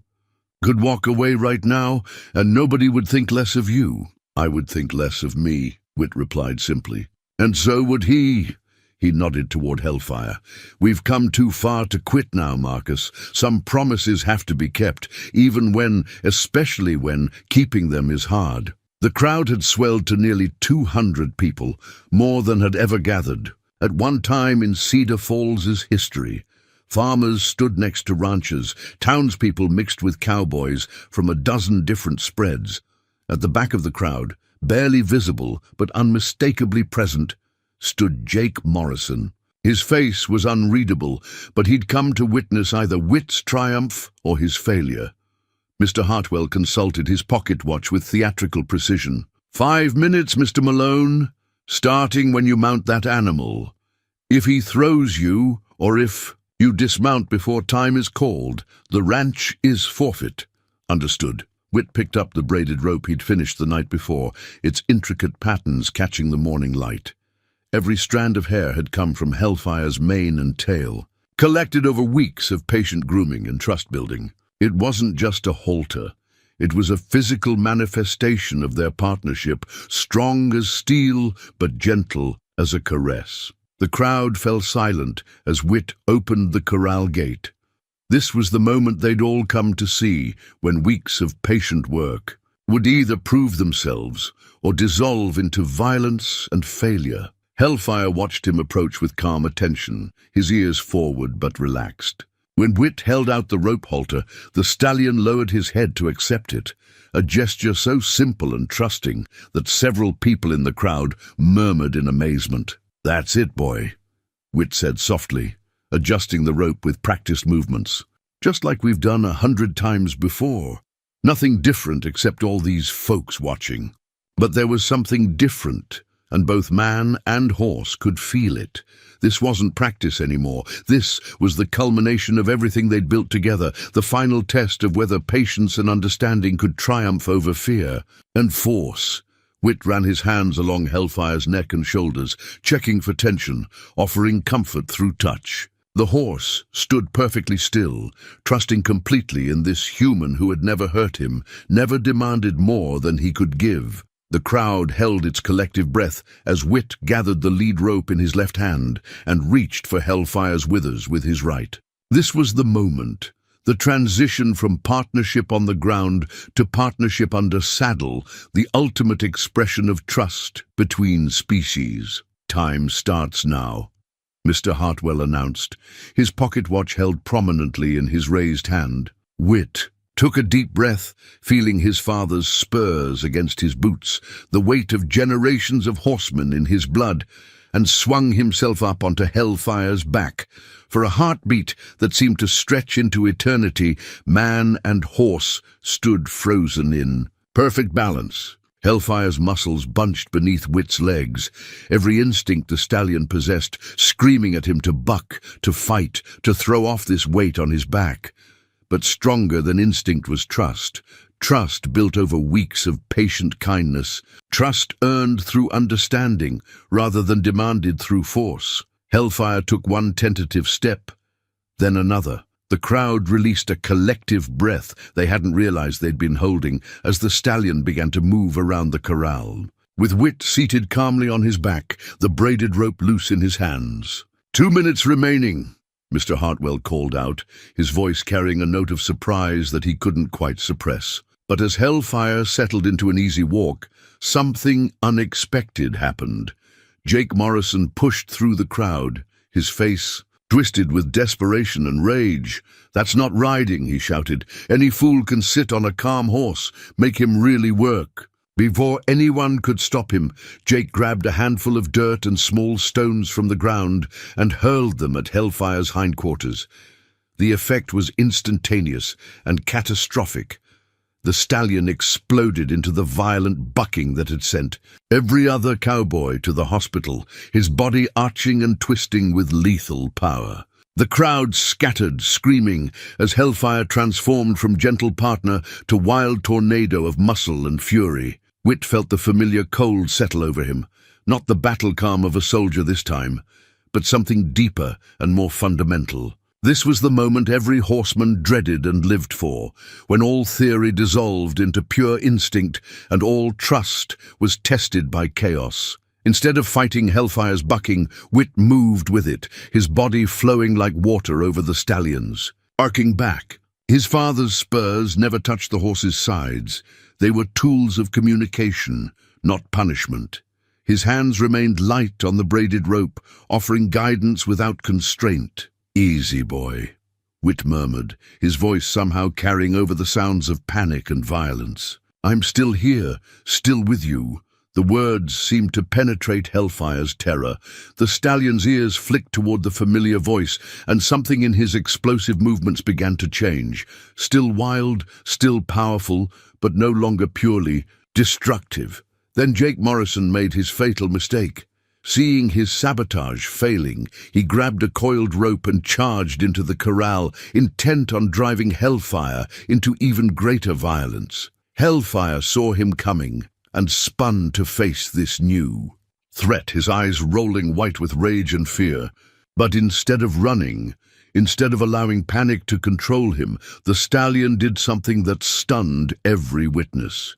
Speaker 1: could walk away right now, and nobody would think less of you." "I would think less of me," Whit replied simply. "And so would he." He nodded toward Hellfire. "We've come too far to quit now, Marcus. Some promises have to be kept, even when, especially when, keeping them is hard." The crowd had swelled to nearly 200 people, more than had ever gathered. At one time in Cedar Falls' history, farmers stood next to ranchers, townspeople mixed with cowboys from a dozen different spreads. At the back of the crowd, barely visible but unmistakably present, stood Jake Morrison. His face was unreadable, but he'd come to witness either Whit's triumph or his failure. Mr. Hartwell consulted his pocket watch with theatrical precision. 5 minutes, Mr. Malone, starting when you mount that animal. If he throws you, or if you dismount before time is called, the ranch is forfeit." "Understood." Whit picked up the braided rope he'd finished the night before, its intricate patterns catching the morning light. Every strand of hair had come from Hellfire's mane and tail, collected over weeks of patient grooming and trust-building. It wasn't just a halter. It was a physical manifestation of their partnership, strong as steel but gentle as a caress. The crowd fell silent as Whit opened the corral gate. This was the moment they'd all come to see, when weeks of patient work would either prove themselves or dissolve into violence and failure. Hellfire watched him approach with calm attention, his ears forward but relaxed. When Whit held out the rope halter, the stallion lowered his head to accept it, a gesture so simple and trusting that several people in the crowd murmured in amazement. "That's it, boy," Whit said softly, adjusting the rope with practiced movements. "Just like we've done 100 times before. Nothing different except all these folks watching." But there was something different, and both man and horse could feel it. This wasn't practice anymore. This was the culmination of everything they'd built together, the final test of whether patience and understanding could triumph over fear and force. Whit ran his hands along Hellfire's neck and shoulders, checking for tension, offering comfort through touch. The horse stood perfectly still, trusting completely in this human who had never hurt him, never demanded more than he could give. The crowd held its collective breath as Whit gathered the lead rope in his left hand and reached for Hellfire's withers with his right. This was the moment, the transition from partnership on the ground to partnership under saddle, the ultimate expression of trust between species. "Time starts now," Mr. Hartwell announced, his pocket watch held prominently in his raised hand. Whit took a deep breath, feeling his father's spurs against his boots, the weight of generations of horsemen in his blood, and swung himself up onto Hellfire's back. For a heartbeat that seemed to stretch into eternity, man and horse stood frozen in perfect balance. Hellfire's muscles bunched beneath Whit's legs, every instinct the stallion possessed screaming at him to buck, to fight, to throw off this weight on his back. But stronger than instinct was trust. Trust built over weeks of patient kindness. Trust earned through understanding rather than demanded through force. Hellfire took one tentative step, then another. The crowd released a collective breath they hadn't realized they'd been holding as the stallion began to move around the corral. With Whit seated calmly on his back, the braided rope loose in his hands. 2 minutes remaining, Mr. Hartwell called out, his voice carrying a note of surprise that he couldn't quite suppress. But as Hellfire settled into an easy walk, something unexpected happened. Jake Morrison pushed through the crowd, his face twisted with desperation and rage. "That's not riding," he shouted. "Any fool can sit on a calm horse, make him really work." Before anyone could stop him, Jake grabbed a handful of dirt and small stones from the ground and hurled them at Hellfire's hindquarters. The effect was instantaneous and catastrophic. The stallion exploded into the violent bucking that had sent every other cowboy to the hospital, his body arching and twisting with lethal power. The crowd scattered, screaming, as Hellfire transformed from gentle partner to wild tornado of muscle and fury. Whit felt the familiar cold settle over him, not the battle calm of a soldier this time, but something deeper and more fundamental. This was the moment every horseman dreaded and lived for, when all theory dissolved into pure instinct and all trust was tested by chaos. Instead of fighting Hellfire's bucking, Whit moved with it, his body flowing like water over the stallions. Arcing back, his father's spurs never touched the horse's sides. They were tools of communication, not punishment. His hands remained light on the braided rope, offering guidance without constraint. "Easy, boy," Whit murmured, his voice somehow carrying over the sounds of panic and violence. "I'm still here, still with you." The words seemed to penetrate Hellfire's terror. The stallion's ears flicked toward the familiar voice, and something in his explosive movements began to change. Still wild, still powerful, but no longer purely destructive. Then Jake Morrison made his fatal mistake. Seeing his sabotage failing, he grabbed a coiled rope and charged into the corral, intent on driving Hellfire into even greater violence. Hellfire saw him coming and spun to face this new threat, his eyes rolling white with rage and fear. But instead of running, instead of allowing panic to control him, the stallion did something that stunned every witness.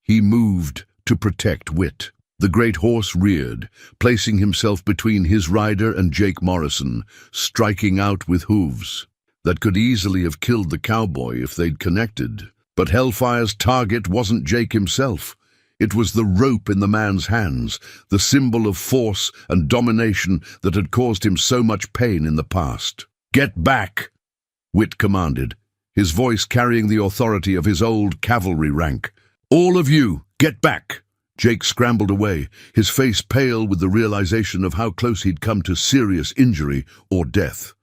Speaker 1: He moved to protect Whit. The great horse reared, placing himself between his rider and Jake Morrison, striking out with hooves that could easily have killed the cowboy if they'd connected. But Hellfire's target wasn't Jake himself. It was the rope in the man's hands, the symbol of force and domination that had caused him so much pain in the past. "Get back," Whit commanded, his voice carrying the authority of his old cavalry rank. "All of you, get back." Jake scrambled away, his face pale with the realization of how close he'd come to serious injury or death.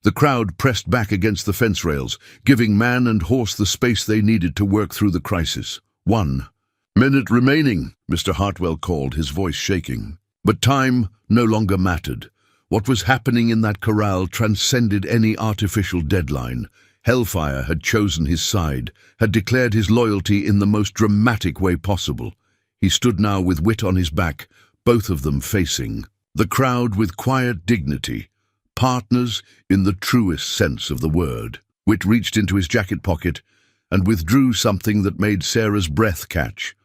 Speaker 1: The crowd pressed back against the fence rails, giving man and horse the space they needed to work through the crisis. 1 minute remaining, Mr. Hartwell called, his voice shaking. But time no longer mattered. What was happening in that corral transcended any artificial deadline. Hellfire had chosen his side, had declared his loyalty in the most dramatic way possible. He stood now with Whit on his back, both of them facing the crowd with quiet dignity, partners in the truest sense of the word. Whit reached into his jacket pocket and withdrew something that made Sarah's breath catch.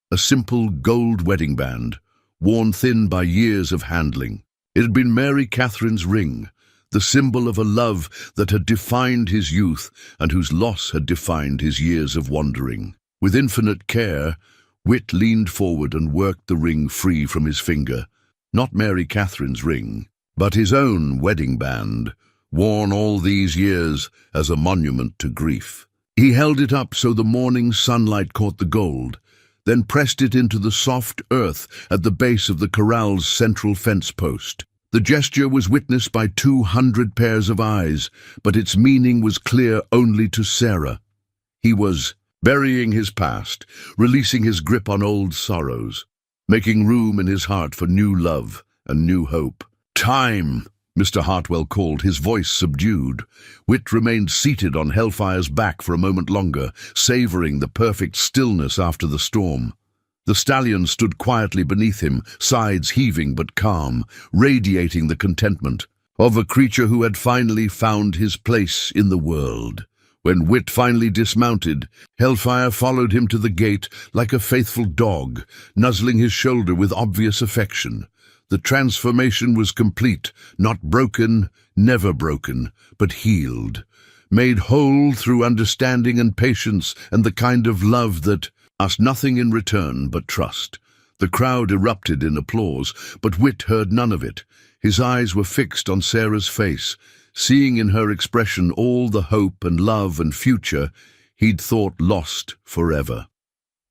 Speaker 1: A simple gold wedding band, worn thin by years of handling. It had been Mary Catherine's ring, the symbol of a love that had defined his youth and whose loss had defined his years of wandering. With infinite care, Whit leaned forward and worked the ring free from his finger. Not Mary Catherine's ring, but his own wedding band, worn all these years as a monument to grief. He held it up so the morning sunlight caught the gold, then pressed it into the soft earth at the base of the corral's central fence post. The gesture was witnessed by 200 pairs of eyes, but its meaning was clear only to Sarah. He was burying his past, releasing his grip on old sorrows, making room in his heart for new love and new hope. "Time," Mr. Hartwell called, his voice subdued. Whit remained seated on Hellfire's back for a moment longer, savoring the perfect stillness after the storm. The stallion stood quietly beneath him, sides heaving but calm, radiating the contentment of a creature who had finally found his place in the world. When Whit finally dismounted, Hellfire followed him to the gate like a faithful dog, nuzzling his shoulder with obvious affection. The transformation was complete, not broken, never broken, but healed, made whole through understanding and patience and the kind of love that asked nothing in return but trust. The crowd erupted in applause, but Whit heard none of it. His eyes were fixed on Sarah's face, seeing in her expression all the hope and love and future he'd thought lost forever.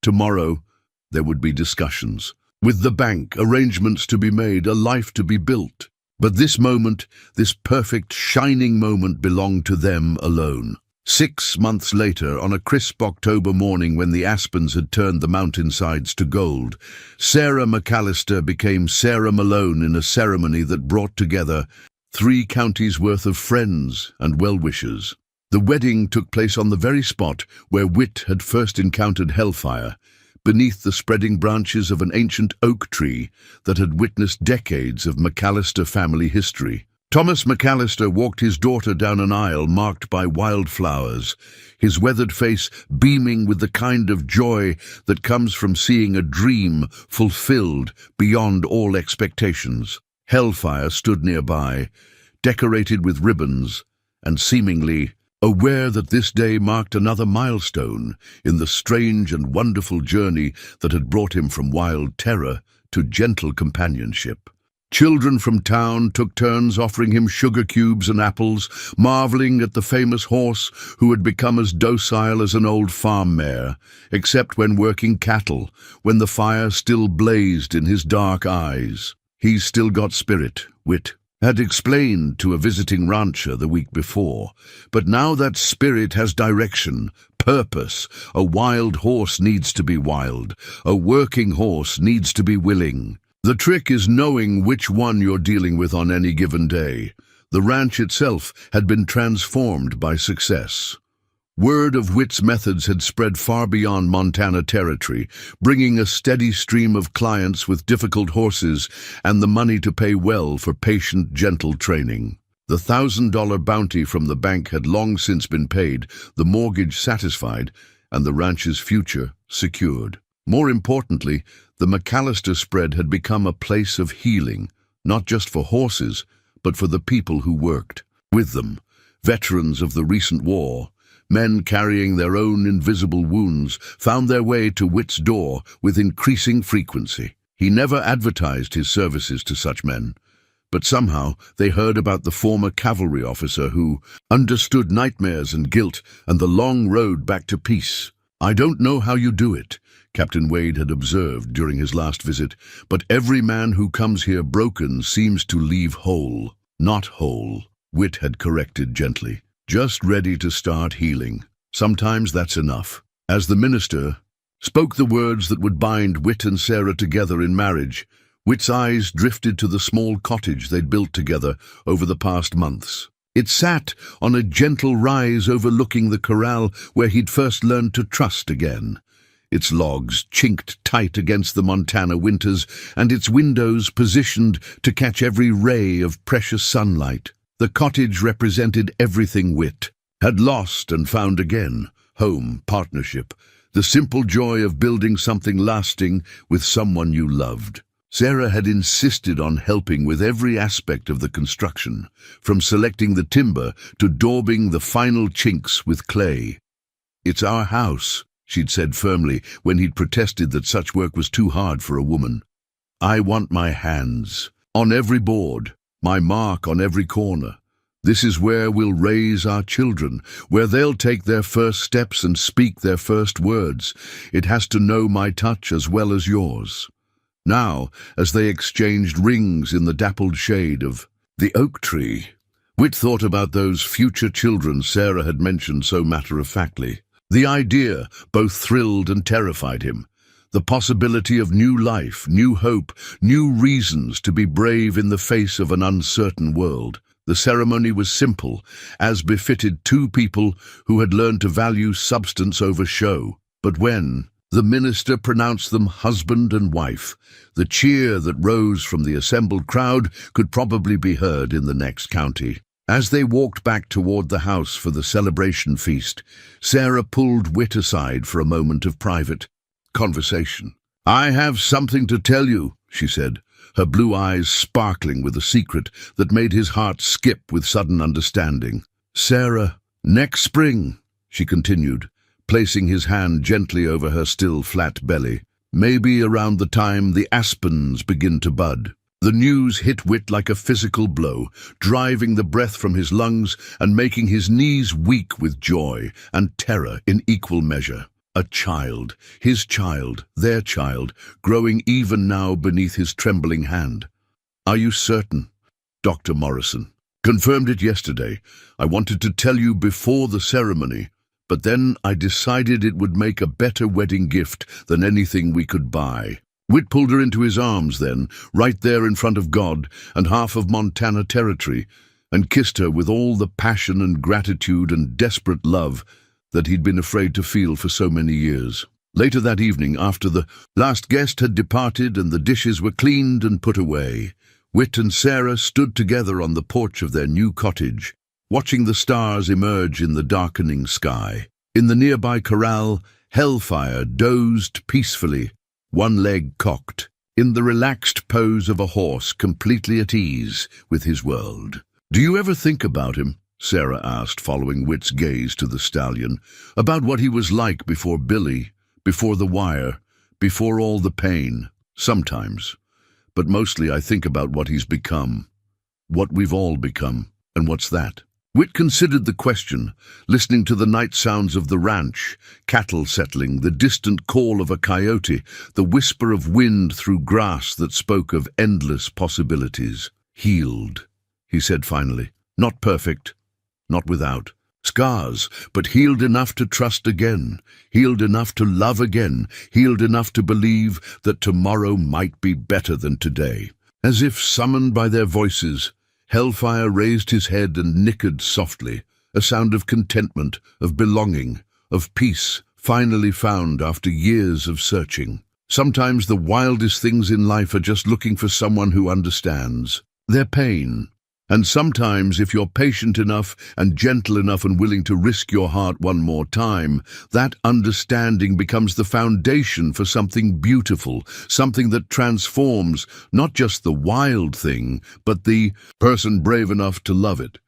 Speaker 1: Tomorrow, There would be discussions. With the bank, arrangements to be made, a life to be built. But this moment, this perfect, shining moment, belonged to them alone. 6 months later, on a crisp October morning when the aspens had turned the mountainsides to gold, Sarah McAllister became Sarah Malone in a ceremony that brought together 3 counties' worth of friends and well-wishers. The wedding took place on the very spot where Whit had first encountered hellfire, beneath the spreading branches of an ancient oak tree that had witnessed decades of McAllister family history. Thomas McAllister walked his daughter down an aisle marked by wildflowers, his weathered face beaming with the kind of joy that comes from seeing a dream fulfilled beyond all expectations. Hellfire stood nearby, decorated with ribbons, and seemingly aware that this day marked another milestone in the strange and wonderful journey that had brought him from wild terror to gentle companionship. Children from town took turns offering him sugar cubes and apples, marveling at the famous horse who had become as docile as an old farm mare, except when working cattle, when the fire still blazed in his dark eyes. "He's still got spirit," Whit had explained to a visiting rancher the week before, but now that spirit has direction, purpose. A wild horse needs to be wild. A working horse needs to be willing. The trick is knowing which one you're dealing with on any given day. The ranch itself had been transformed by success. Word of Whit's methods had spread far beyond Montana territory, bringing a steady stream of clients with difficult horses and the money to pay well for patient, gentle training. The $1,000 bounty from the bank had long since been paid, the mortgage satisfied, and the ranch's future secured. More importantly, the McAllister spread had become a place of healing, not just for horses, but for the people who worked with them, veterans of the recent war. Men carrying their own invisible wounds found their way to Whit's door with increasing frequency. He never advertised his services to such men, but somehow they heard about the former cavalry officer who understood nightmares and guilt and the long road back to peace. "I don't know how you do it," Captain Wade had observed during his last visit, "but every man who comes here broken seems to leave whole." "Not whole," Whit had corrected gently. "Just ready to start healing. Sometimes that's enough." As the minister spoke the words that would bind Whit and Sarah together in marriage, Whit's eyes drifted to the small cottage they'd built together over the past months. It sat on a gentle rise overlooking the corral where he'd first learned to trust again. Its logs chinked tight against the Montana winters, and its windows positioned to catch every ray of precious sunlight. The cottage represented everything Whit had lost and found again: home, partnership, the simple joy of building something lasting with someone you loved. Sarah had insisted on helping with every aspect of the construction, from selecting the timber to daubing the final chinks with clay. "It's our house," she'd said firmly when he'd protested that such work was too hard for a woman. "I want my hands on every board, my mark on every corner. This is where we'll raise our children, where they'll take their first steps and speak their first words. It has to know my touch as well as yours." Now, as they exchanged rings in the dappled shade of the oak tree, Whit thought about those future children Sarah had mentioned so matter-of-factly. The idea both thrilled and terrified him. The possibility of new life, new hope, new reasons to be brave in the face of an uncertain world. The ceremony was simple, as befitted two people who had learned to value substance over show. But when the minister pronounced them husband and wife, the cheer that rose from the assembled crowd could probably be heard in the next county. As they walked back toward the house for the celebration feast, Sarah pulled Whit aside for a moment of private conversation. "I have something to tell you," she said, her blue eyes sparkling with a secret that made his heart skip with sudden understanding. "Sarah, next spring," she continued, placing his hand gently over her still flat belly, "maybe around the time the aspens begin to bud." The news hit Whit like a physical blow, driving the breath from his lungs and making his knees weak with joy and terror in equal measure. A child, his child, their child, growing even now beneath his trembling hand. Are you certain? Dr. Morrison confirmed it yesterday. I wanted to tell you before the ceremony, but then I decided it would make a better wedding gift than anything we could buy. Whit pulled her into his arms then, right there in front of God and half of Montana territory, and kissed her with all the passion and gratitude and desperate love that he'd been afraid to feel for so many years. Later that evening, after the last guest had departed and the dishes were cleaned and put away, Whit and Sarah stood together on the porch of their new cottage, watching the stars emerge in the darkening sky. In the nearby corral, Hellfire dozed peacefully, one leg cocked, in the relaxed pose of a horse completely at ease with his world. "Do you ever think about him?" Sarah asked, following Whit's gaze to the stallion. "About what he was like before Billy, before the wire, before all the pain?" "Sometimes. But mostly I think about what he's become. What we've all become. And what's that?" Whit considered the question, listening to the night sounds of the ranch, cattle settling, the distant call of a coyote, the whisper of wind through grass that spoke of endless possibilities. "Healed," he said finally. "Not perfect. Not without scars, but healed enough to trust again, healed enough to love again, healed enough to believe that tomorrow might be better than today." As if summoned by their voices, Hellfire raised his head and nickered softly, a sound of contentment, of belonging, of peace, finally found after years of searching. Sometimes the wildest things in life are just looking for someone who understands their pain. And sometimes, if you're patient enough and gentle enough and willing to risk your heart one more time, that understanding becomes the foundation for something beautiful, something that transforms not just the wild thing, but the person brave enough to love it.